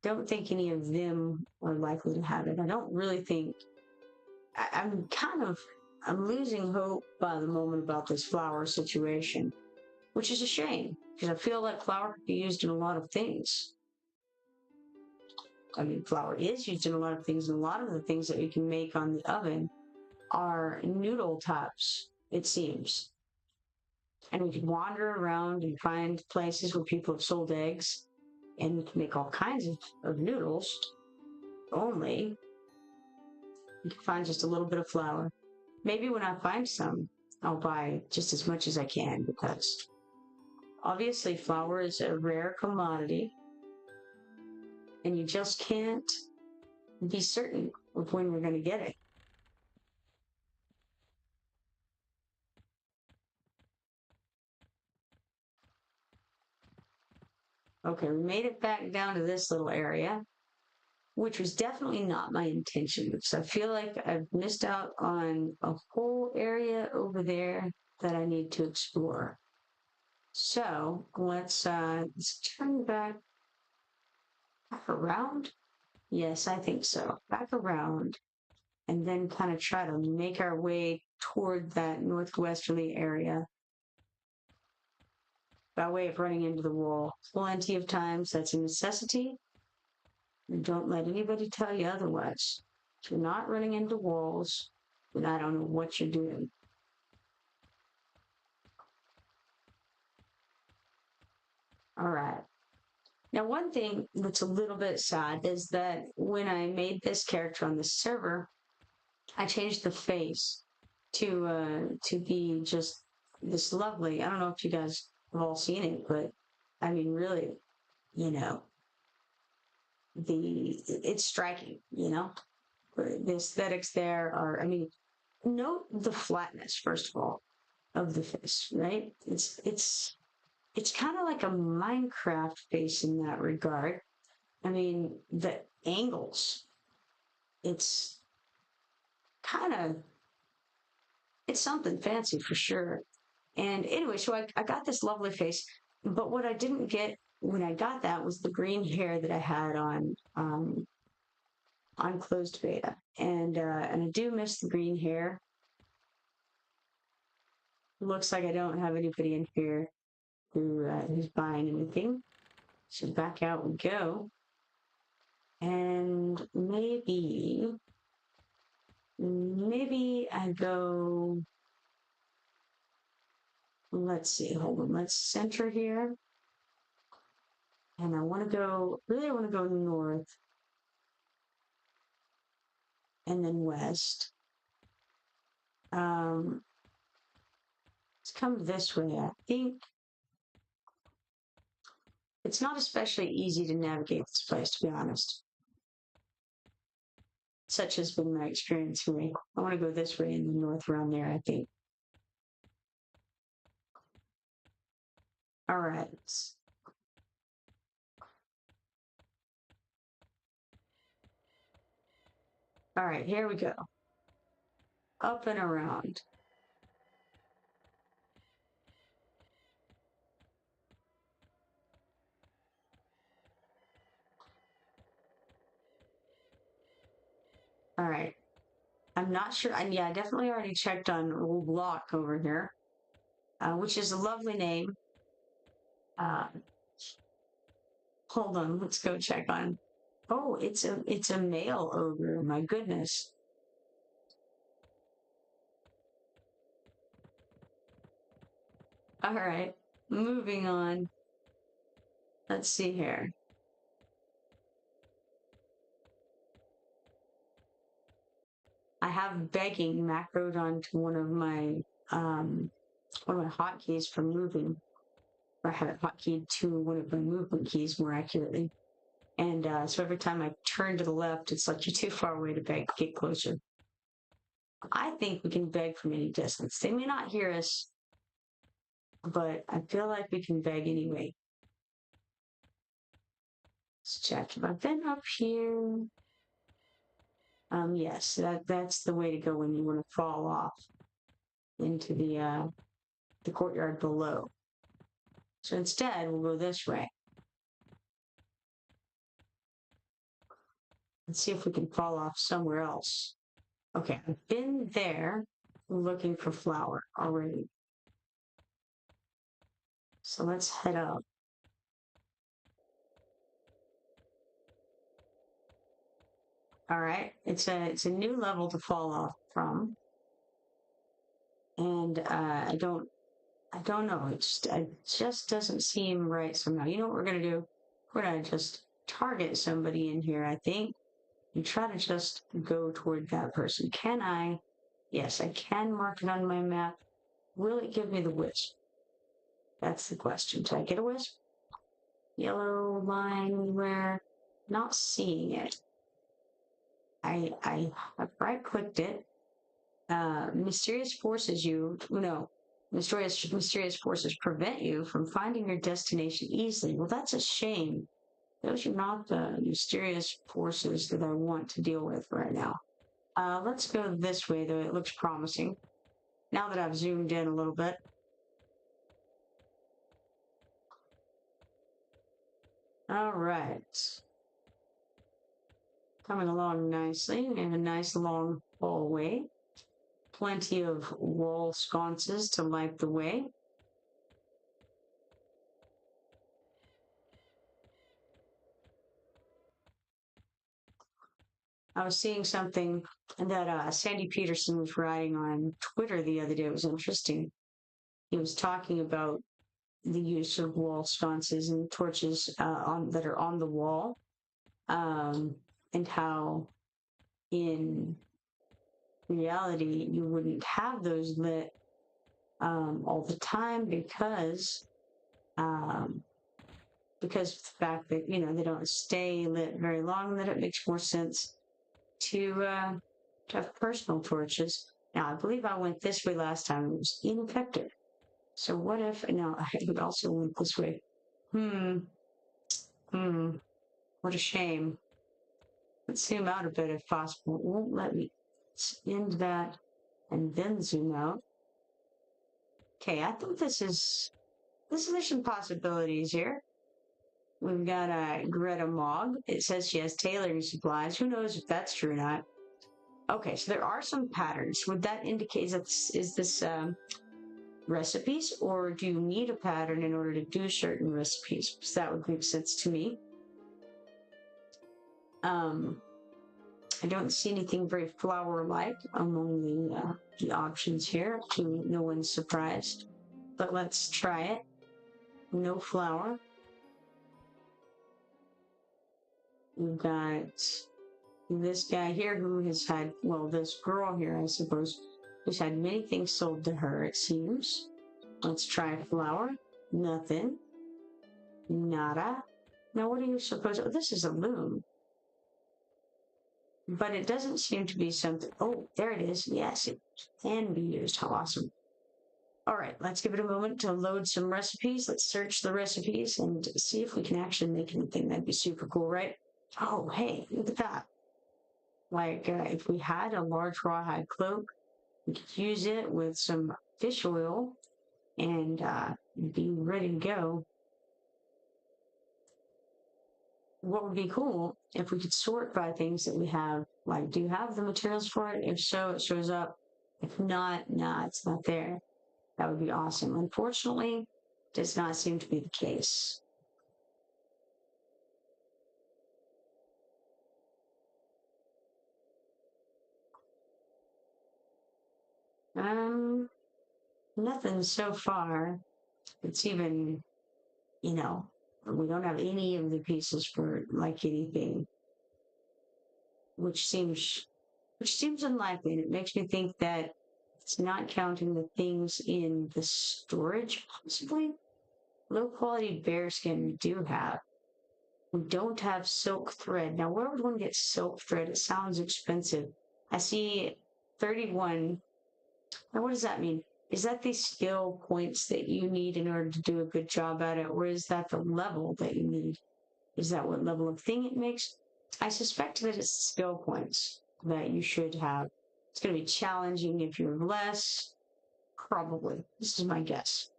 Don't think any of them are likely to have it. I don't really think... I'm losing hope by the moment about this flour situation, which is a shame, because I feel like flour could be used in a lot of things. I mean, flour is used in a lot of things, and a lot of the things that we can make on the oven are noodle tops, it seems. And we can wander around and find places where people have sold eggs, and we can make all kinds of noodles. Only you can find just a little bit of flour. Maybe when I find some, I'll buy just as much as I can, because obviously flour is a rare commodity, and you just can't be certain of when we're going to get it. Okay, we made it back down to this little area, which was definitely not my intention, because I feel like I've missed out on a whole area over there that I need to explore. So let's turn back around. Yes, I think so. Back around, and then kind of try to make our way toward that northwesterly area by way of running into the wall. Plenty of times that's a necessity. And don't let anybody tell you otherwise. If you're not running into walls, then I don't know what you're doing. All right. Now, one thing that's a little bit sad is that when I made this character on the server, I changed the face to be just this lovely. I don't know if you guys have all seen it, but I mean, really, you know, it's striking. The aesthetics there are. I mean, note the flatness first of all of the face, right? It's kind of like a Minecraft face in that regard. I mean, the angles. It's kind of it's something fancy for sure. And anyway, so I got this lovely face, but what I didn't get when I got that was the green hair that I had on closed beta, and I do miss the green hair. Looks like I don't have anybody in here who's buying anything, so back out we go, and maybe I go. Let's see, hold on, let's center here. And I want to go, really I want to go north and then west. Let's come this way. I think it's not especially easy to navigate this place, to be honest. Such has been my experience for me. I want to go this way in the north around there, I think. All right. All right, here we go. Up and around. All right. I'm not sure. And yeah, I definitely already checked on Old Lock over here, which is a lovely name. Uh, hold on, let's go check on. Oh, it's a male ogre. My goodness. All right, moving on. Let's see here. I have begging macroed onto one of my hotkeys for moving, or I have it hotkeyed to one of my movement keys more accurately. And so every time I turn to the left, it's like you're too far away to beg. Get closer. I think we can beg from any distance. They may not hear us, but I feel like we can beg anyway. Let's check. Have I been up here? Yes, that's the way to go when you want to fall off into the courtyard below. So instead, we'll go this way. Let's see if we can fall off somewhere else. Okay, I've been there looking for flour already. So let's head up. All right, it's a new level to fall off from, and I don't know. It just doesn't seem right somehow. You know what we're gonna do? We're gonna just target somebody in here, I think, and try to just go toward that person. Can I? Yes, I can mark it on my map. Will it give me the wisp? That's the question. Did I get a wisp? Yellow line where? Not seeing it. I right clicked it. Mysterious forces mysterious forces prevent you from finding your destination easily. Well, that's a shame. Those are not the mysterious forces that I want to deal with right now. Let's go this way, though. It looks promising. Now that I've zoomed in a little bit. All right. Coming along nicely. We have a nice long hallway. Plenty of wall sconces to light the way. I was seeing something that Sandy Peterson was writing on Twitter the other day. It was interesting. He was talking about the use of wall sconces and torches that are on the wall, and how in reality you wouldn't have those lit all the time because of the fact that they don't stay lit very long, that it makes more sense to have personal torches. Now I believe I went this way last time. It was ineffective. So what if now I would also went this way? What a shame. Let's zoom out a bit if possible. It won't let me end that and then zoom out. Okay, I think there's some possibilities here. We've got Greta Mogg. It says she has tailoring supplies. Who knows if that's true or not? Okay, so there are some patterns. Would that indicate that is this recipes, or do you need a pattern in order to do certain recipes? Because that would make sense to me. I don't see anything very flower-like among the options here, to no one's surprised. But let's try it. No flower. We've got this guy here who has had, well, this girl here, I suppose, who's had many things sold to her, it seems. Let's try flower. Nothing. Nada. Now, what are you supposed to... Oh, this is a loom. But it doesn't seem to be something... Oh, there it is. Yes, it can be used. How awesome. All right, let's give it a moment to load some recipes. Let's search the recipes and see if we can actually make anything. That'd be super cool, right? Oh, hey, look at that. Like, if we had a large rawhide cloak, we could use it with some fish oil and be ready to go. What would be cool if we could sort by things that we have. Like, do you have the materials for it? If so, it shows up. If not, nah, it's not there. That would be awesome. Unfortunately, does not seem to be the case. Nothing so far. It's even, we don't have any of the pieces for like anything, which seems unlikely, and it makes me think that it's not counting the things in the storage, possibly. Low quality bear skin we do have. We don't have silk thread. Now, where would one get silk thread? It sounds expensive. I see 31. Now, what does that mean? Is that the skill points that you need in order to do a good job at it, or is that the level that you need? Is that what level of thing it makes? I suspect that it's skill points that you should have. It's going to be challenging if you have less. Probably. This is my guess.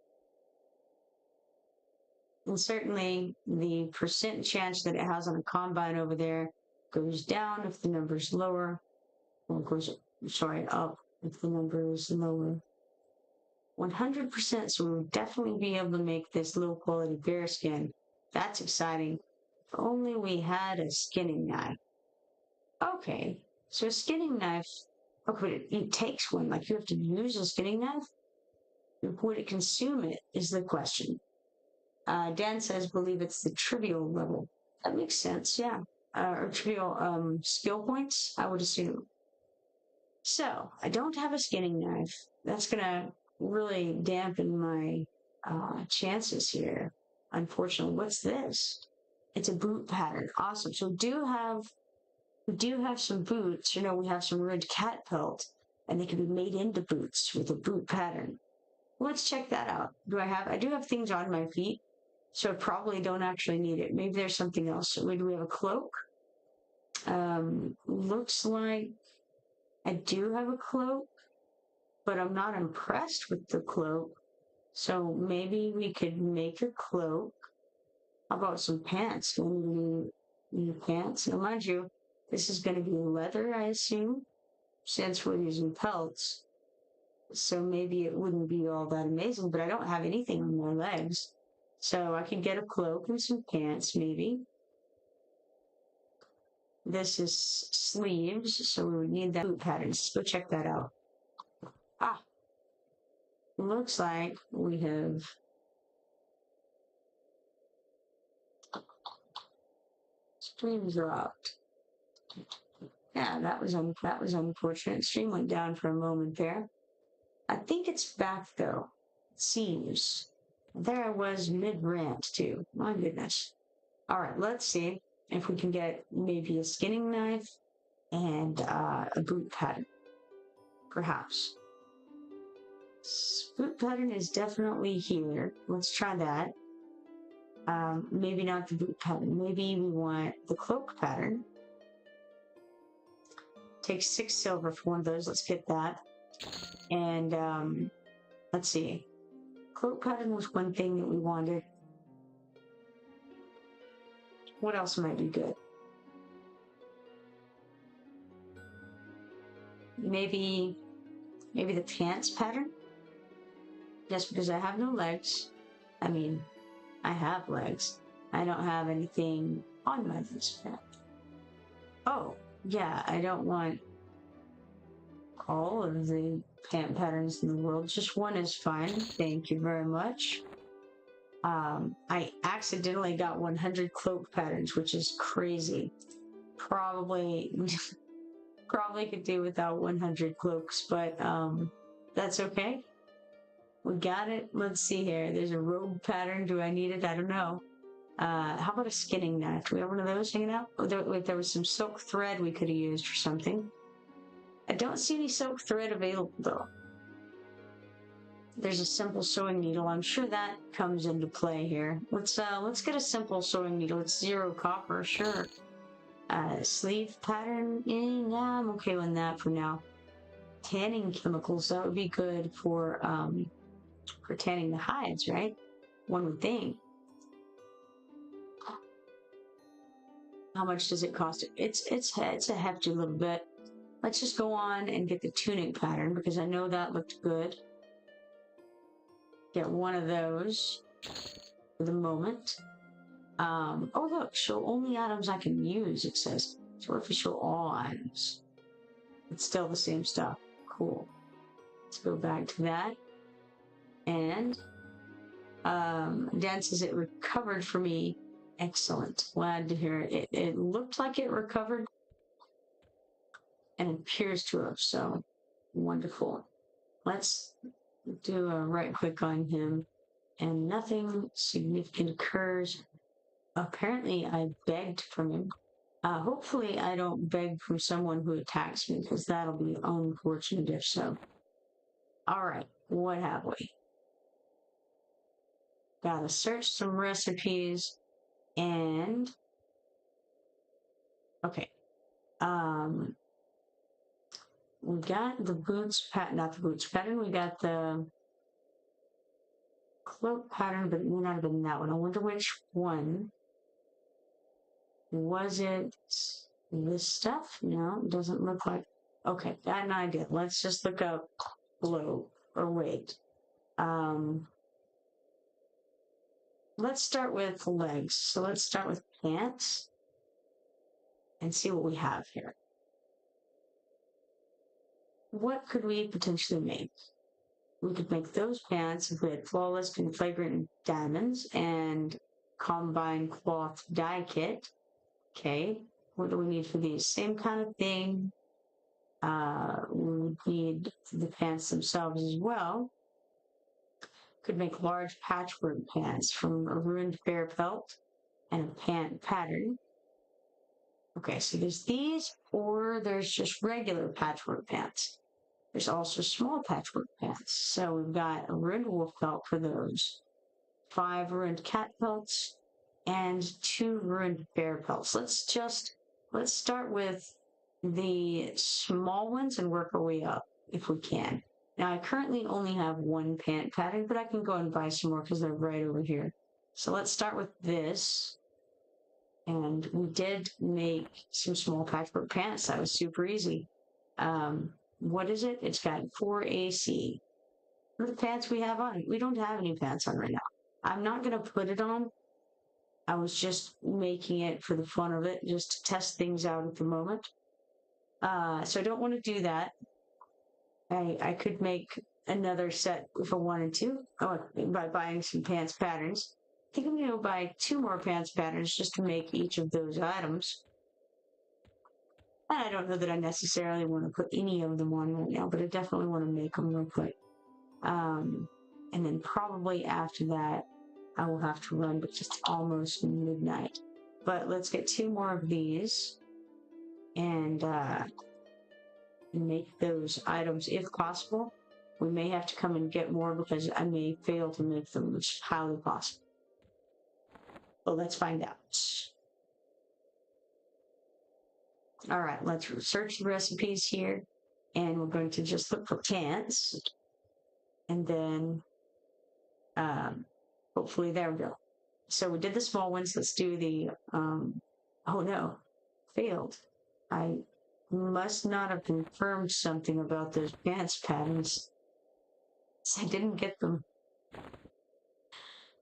And certainly the percent chance that it has on a combine over there goes down if the number is lower, or goes, up if the number is lower. 100%, so we would definitely be able to make this low quality bear skin. That's exciting. If only we had a skinning knife. Okay, so a skinning knife, okay, it takes one, like you have to use a skinning knife? Would it consume it is the question. Dan says, believe it's the trivial level. That makes sense, yeah. Or trivial skill points, I would assume. So, I don't have a skinning knife. That's gonna really dampen my chances here. Unfortunately, what's this? It's a boot pattern. Awesome. So we do have some boots. We have some ruined cat pelt, and they can be made into boots with a boot pattern. Let's check that out. I do have things on my feet, so I probably don't actually need it. Maybe there's something else. So do we have a cloak? Looks like I do have a cloak, but I'm not impressed with the cloak. So maybe we could make a cloak. How about some pants? Do we need pants? Now, mind you, this is going to be leather, I assume, since we're using pelts. So maybe it wouldn't be all that amazing, but I don't have anything on my legs. So I could get a cloak and some pants, maybe. This is sleeves, so we would need that boot pattern. Let's go check that out. Looks like we have Stream dropped. Yeah, that was unfortunate. Stream went down for a moment there. I think it's back though. It seems. There I was mid-rant too. My goodness. All right, let's see if we can get maybe a skinning knife and a boot pattern, perhaps. Boot pattern is definitely here. Let's try that. Maybe not the boot pattern. Maybe we want the cloak pattern. Take 6 silver for one of those. Let's get that. And let's see. Cloak pattern was one thing that we wanted. What else might be good? Maybe the pants pattern? Just because I have no legs. I mean, I have legs. I don't have anything on my legs yet. Oh, yeah, I don't want all of the pant patterns in the world. Just one is fine. Thank you very much. I accidentally got 100 cloak patterns, which is crazy. Probably could do without 100 cloaks, but that's okay. We got it. Let's see here. There's a robe pattern. Do I need it? I don't know. How about a skinning knife? Do we have one of those hanging out? Oh, there was some silk thread we could have used for something. I don't see any silk thread available though. There's a simple sewing needle. I'm sure that comes into play here. Let's get a simple sewing needle. It's 0 copper, sure. Sleeve pattern, yeah, I'm okay with that for now. Tanning chemicals, that would be good for tanning the hides, right? One would think. How much does it cost? It's a hefty little bit. Let's just go on and get the tunic pattern because I know that looked good. Get one of those for the moment. Oh look, show only items I can use, it says. So if we show all items, it's still the same stuff. Cool. Let's go back to that. And Dan says it recovered for me. Excellent. Glad to hear it. It looked like it recovered and it appears to have, so wonderful. Let's do a right click on him and nothing significant occurs. Apparently I begged from him. Hopefully I don't beg from someone who attacks me because that'll be unfortunate if so. All right, what have we? Gotta search some recipes and okay. We got the boots pattern, not the boots pattern. We got the cloak pattern, but it may not have been that one. I wonder which one. Was it this stuff? No, it doesn't look like. Okay, got an idea. Let's just look up globe or wait. Let's start with legs. So let's start with pants and see what we have here. What could we potentially make? We could make those pants with flawless and flagrant diamonds and combine cloth dye kit. Okay, what do we need for these? Same kind of thing. We would need the pants themselves as well. Could make large patchwork pants from a ruined bear pelt and a pant pattern. Okay, so there's these, or there's just regular patchwork pants. There's also small patchwork pants. So we've got a ruined wolf pelt for those, 5 ruined cat pelts, and 2 ruined bear pelts. Let's start with the small ones and work our way up if we can. Now I currently only have 1 pant pattern, but I can go and buy some more because they're right over here. So let's start with this. And we did make some small patchwork pants. That was super easy. What is it? It's got 4 AC. What are the pants we have on? We don't have any pants on right now. I'm not going to put it on. I was just making it for the fun of it, just to test things out at the moment. So I don't want to do that. I could make another set if I wanted to, by buying some pants patterns. think I'm going to buy 2 more pants patterns just to make each of those items. And I don't know that I necessarily want to put any of them on right now, but I definitely want to make them real quick. And then probably after that, I will have to run, because it's almost midnight. But let's get 2 more of these and make those items if possible. We may have to come and get more because I may fail to make them, which is highly possible. But let's find out. All right, let's search the recipes here, and we're going to just look for pants, and then hopefully there we go. So we did the small ones. Let's do the oh no, failed. I must not have confirmed something about those pants patterns. I didn't get them.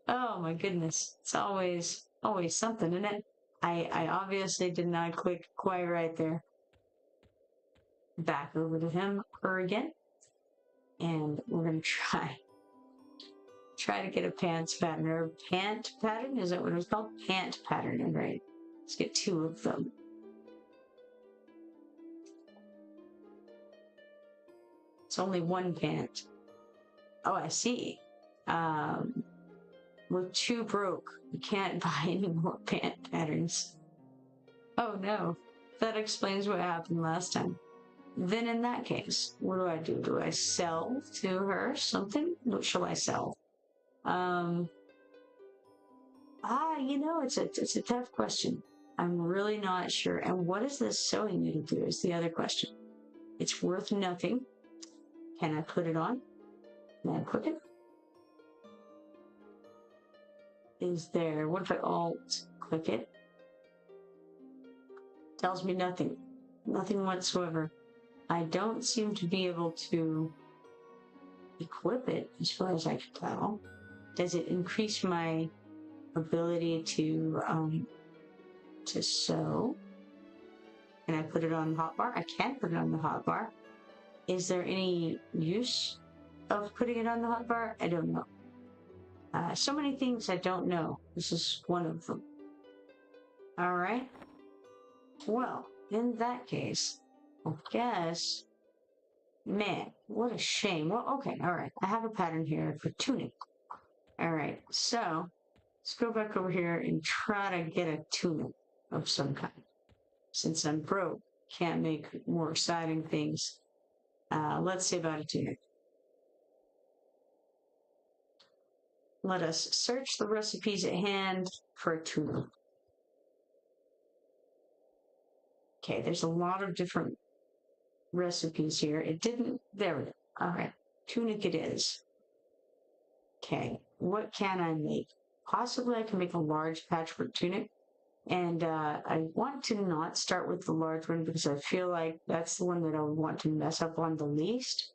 Oh my goodness, it's always something, isn't it? I obviously did not click quite right there. Back over to him or again, and we're gonna try to get a pants pattern, or pant pattern. Is that what it was called? Pant pattern, right? Let's get 2 of them. It's only 1 pant. Oh, I see. We're too broke. We can't buy any more pant patterns. Oh no, that explains what happened last time. Then in that case, what do? Do I sell to her something? What shall I sell? You know, it's a tough question. I'm really not sure. And what is this sewing needle do is the other question. It's worth nothing. Can I put it on? Can I click it? Is there, what if I alt click it? Tells me nothing. Nothing whatsoever. I don't seem to be able to equip it as far as I can tell. Does it increase my ability to sew? Can I put it on the hotbar? I can put it on the hotbar. Is there any use of putting it on the hotbar? I don't know. So many things I don't know. This is one of them. All right. Well, in that case, I guess, man, what a shame. Well, okay, all right. I have a pattern here for tunic. All right, so let's go back over here and try to get a tunic of some kind. Since I'm broke, can't make more exciting things. Let's see about a tunic. Let us search the recipes at hand for a tunic. Okay, there's a lot of different recipes here. It didn't, there we go. All right, tunic it is. Okay, what can I make? Possibly I can make a large patchwork tunic. And I want to not start with the large one because I feel like that's the one that I would want to mess up on the least.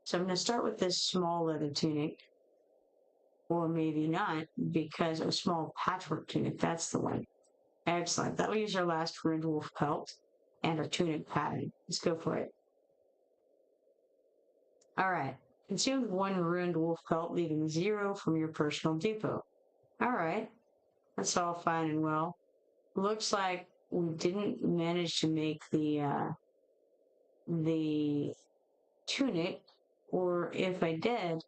So I'm going to start with this small leather tunic. Or maybe not, because a small patchwork tunic, that's the one. Excellent. That will use our last ruined wolf pelt and our tunic pattern. Let's go for it. All right. Consumed 1 ruined wolf pelt, leaving 0 from your personal depot. All right. That's all fine and well. Looks like we didn't manage to make the tunic, or if I did,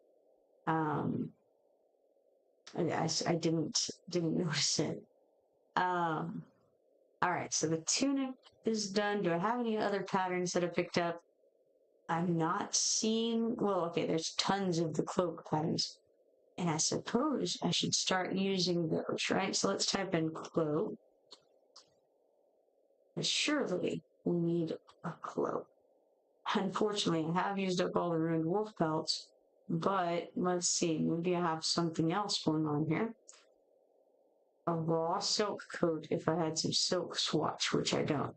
I didn't notice it. All right, so the tunic is done. Do I have any other patterns that I picked up? I'm not seeing, well, okay, there's tons of the cloak patterns. And I suppose I should start using those, right? So let's type in cloak. And surely we need a cloak. Unfortunately, I have used up all the ruined wolf pelts, but let's see, maybe I have something else going on here. A raw silk coat if I had some silk swatch, which I don't.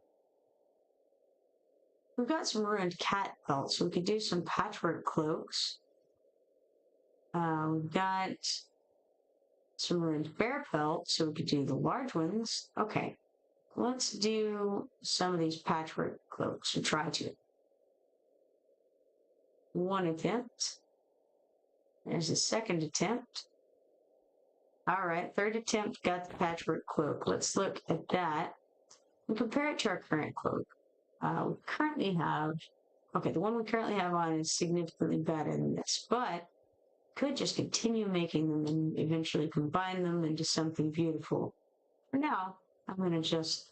We've got some ruined cat pelts, so we could do some patchwork cloaks. We've got some ruined bear pelts, so we could do the large ones. Okay, let's do some of these patchwork cloaks and try to. 1 attempt. There's a second attempt. All right, third attempt, got the patchwork cloak. Let's look at that and compare it to our current cloak. We currently have, okay, the one we currently have on is significantly better than this, but could just continue making them and eventually combine them into something beautiful. For now, I'm going to just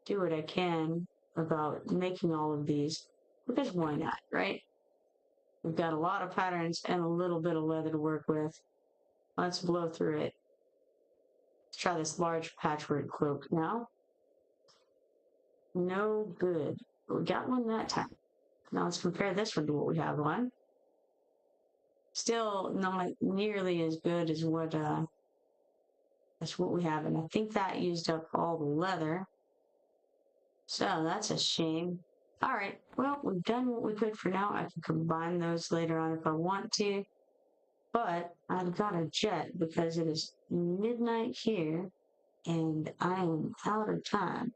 do what I can about making all of these, because why not, right? We've got a lot of patterns and a little bit of leather to work with. Let's blow through it. Let's try this large patchwork cloak now. No good. We got one that time. Now let's compare this one to what we have on. Still not nearly as good as what we have, and I think that used up all the leather. So that's a shame. All right, well, we've done what we could for now. I can combine those later on if I want to, but I've got a jet because it is midnight here and I am out of time.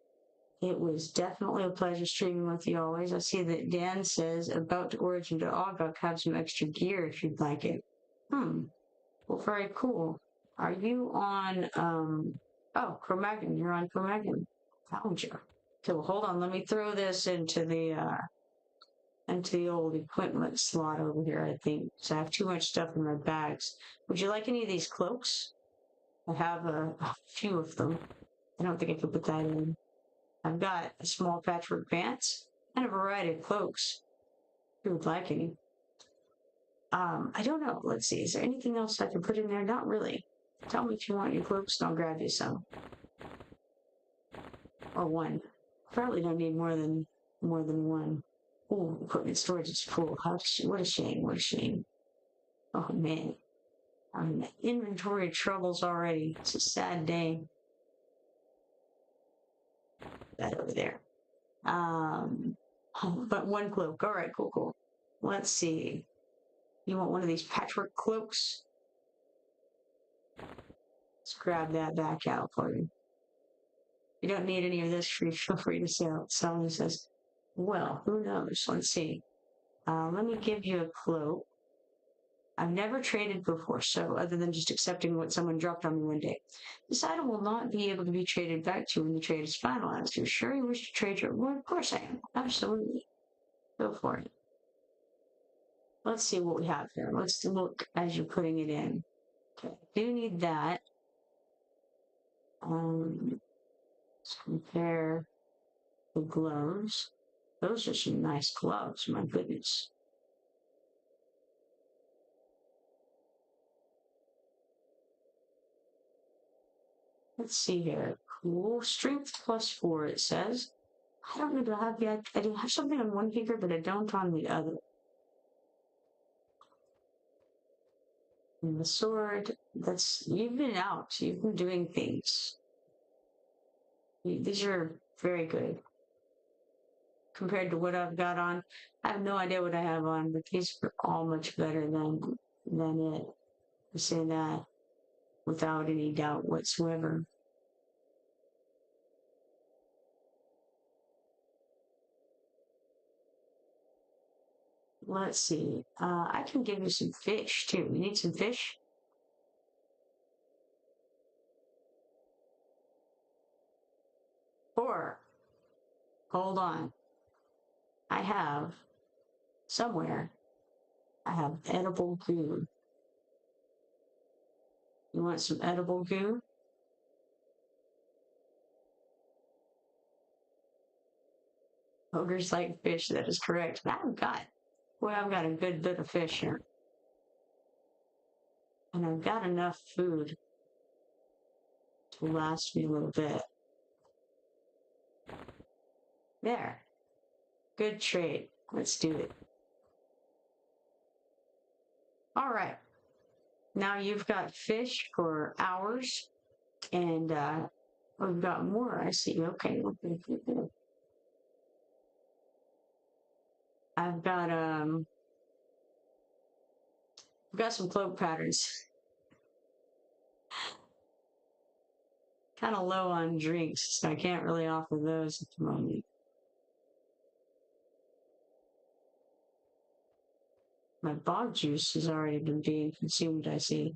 It was definitely a pleasure streaming with you always. I see that Dan says, about to origin to Ogre, have some extra gear if you'd like it. Well, very cool. Are you on, oh, Cro-Magnon, you're on Cro-Magnon. Found you. Okay, well, hold on, let me throw this into the old equipment slot over here, I think. So I have too much stuff in my bags. Would you like any of these cloaks? I have a few of them. I don't think I could put that in. I've got a small patchwork pants and a variety of cloaks. If you would like any. I don't know. Let's see. Is there anything else I can put in there? Not really. Tell me if you want your cloaks and I'll grab you some. Or one. Probably don't need more than one. Oh, equipment storage is full. What a shame. What a shame. Oh man. I'm in inventory troubles already. It's a sad day. That over there. But one cloak. All right, cool. Let's see. You want one of these patchwork cloaks? Let's grab that back out for you. You don't need any of this. Feel free to sell. Someone says, well, who knows? Let's see. Let me give you a cloak. I've never traded before, so other than just accepting what someone dropped on me one day. This item will not be able to be traded back to you when the trade is finalized. You're sure you wish to trade your... Well, of course I am. Absolutely. Go for it. Let's see what we have here. Let's look as you're putting it in. Okay, I do need that. Let's compare the gloves. Those are some nice gloves, my goodness. Let's see here. Cool. Strength +4, it says. I don't know, do I have yet? I do have something on one finger, but I don't on the other. And the sword, you've been out. You've been doing things. These are very good. Compared to what I've got on. I have no idea what I have on, but these are all much better than it. I say that without any doubt whatsoever. Let's see. I can give you some fish too. You need some fish? Or, hold on. I have somewhere. I have edible goo. You want some edible goo? Ogres like fish, that is correct. I've got a good bit of fish here. And I've got enough food to last me a little bit. There. Good trade. Let's do it. All right. Now you've got fish for hours, and we've got more. I see. Okay. I've got some cloak patterns. Kind of low on drinks, so I can't really offer those at the moment. My bog juice has already been being consumed, I see.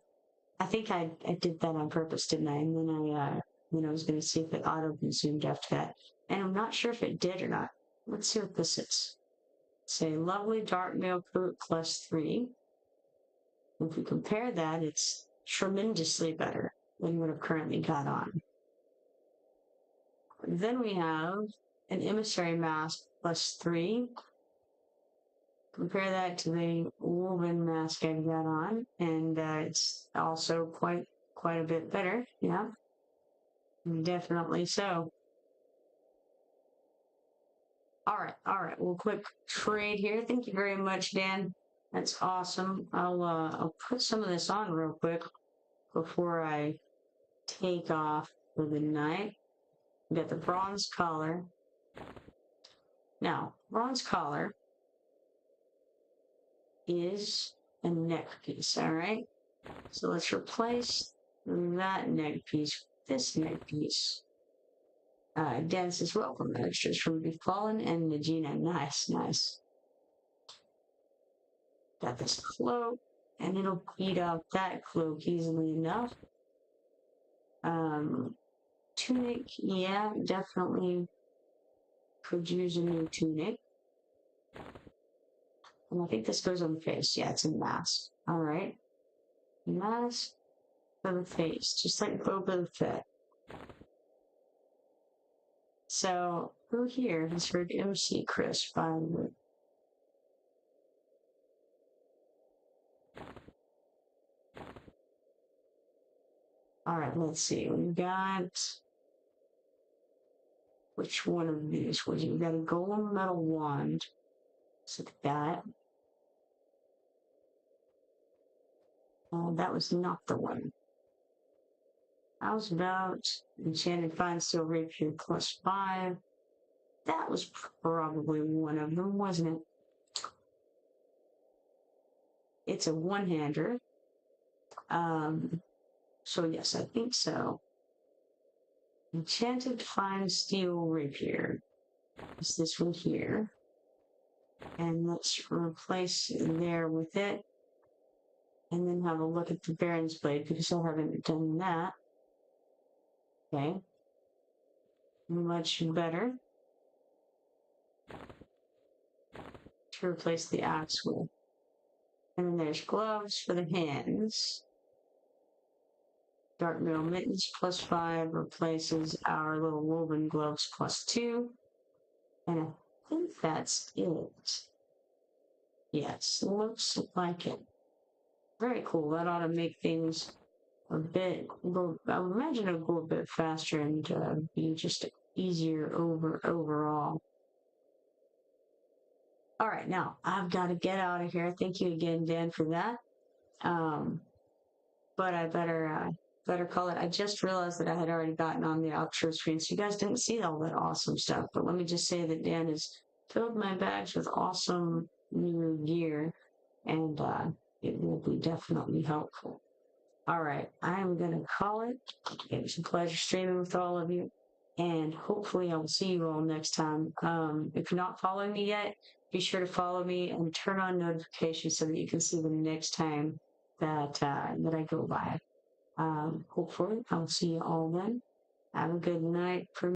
I think I did that on purpose, didn't I? And then I was going to see if it auto-consumed after that. And I'm not sure if it did or not. Let's see what this is. Say lovely dark male coat +3. If we compare that, it's tremendously better than what I've currently got on. Then we have an emissary mask +3. Compare that to the woven mask I've got on, and it's also quite a bit better. Yeah, definitely so. All right. Well, quick trade here. Thank you very much, Dan. That's awesome. I'll put some of this on real quick before I take off for the night. We got the bronze collar. Now, bronze collar is a neck piece, all right? So let's replace that neck piece with this neck piece. Dan says, welcome, extras from Befallen and Najina. Nice. Got this cloak, and it'll beat out that cloak easily enough. Tunic, yeah, definitely could use a new tunic. And I think this goes on the face. Yeah, it's a mask. All right. Mask for the face, just like Boba Fett. So, who here has heard MC Chris by the way? All right, let's see. We got... Which one of these was it? We got a golden metal wand. So that. That was not the one. I was about enchanted fine steel rapier +5. That was probably one of them, wasn't it? It's a one-hander. So yes, I think so. Enchanted fine steel rapier. Is this one here? And let's replace there with it. And then have a look at the Baron's blade because I haven't done that. Okay. Much better. To replace the axe with. And then there's gloves for the hands. Dark metal mittens +5 replaces our little woven gloves +2. And I think that's it. Yes, looks like it. Very cool. That ought to make things a bit, I would imagine it'll go a bit faster and be just easier overall. All right, now I've got to get out of here. Thank you again, Dan, for that. But I better call it. I just realized that I had already gotten on the outro screen, so you guys didn't see all that awesome stuff. But let me just say that Dan has filled my bags with awesome new gear, and it will be definitely helpful. All right, I'm going to call it. It was a pleasure streaming with all of you, and hopefully I will see you all next time. If you're not following me yet, be sure to follow me and turn on notifications so that you can see the next time that I go live. Hopefully I'll see you all then. Have a good night.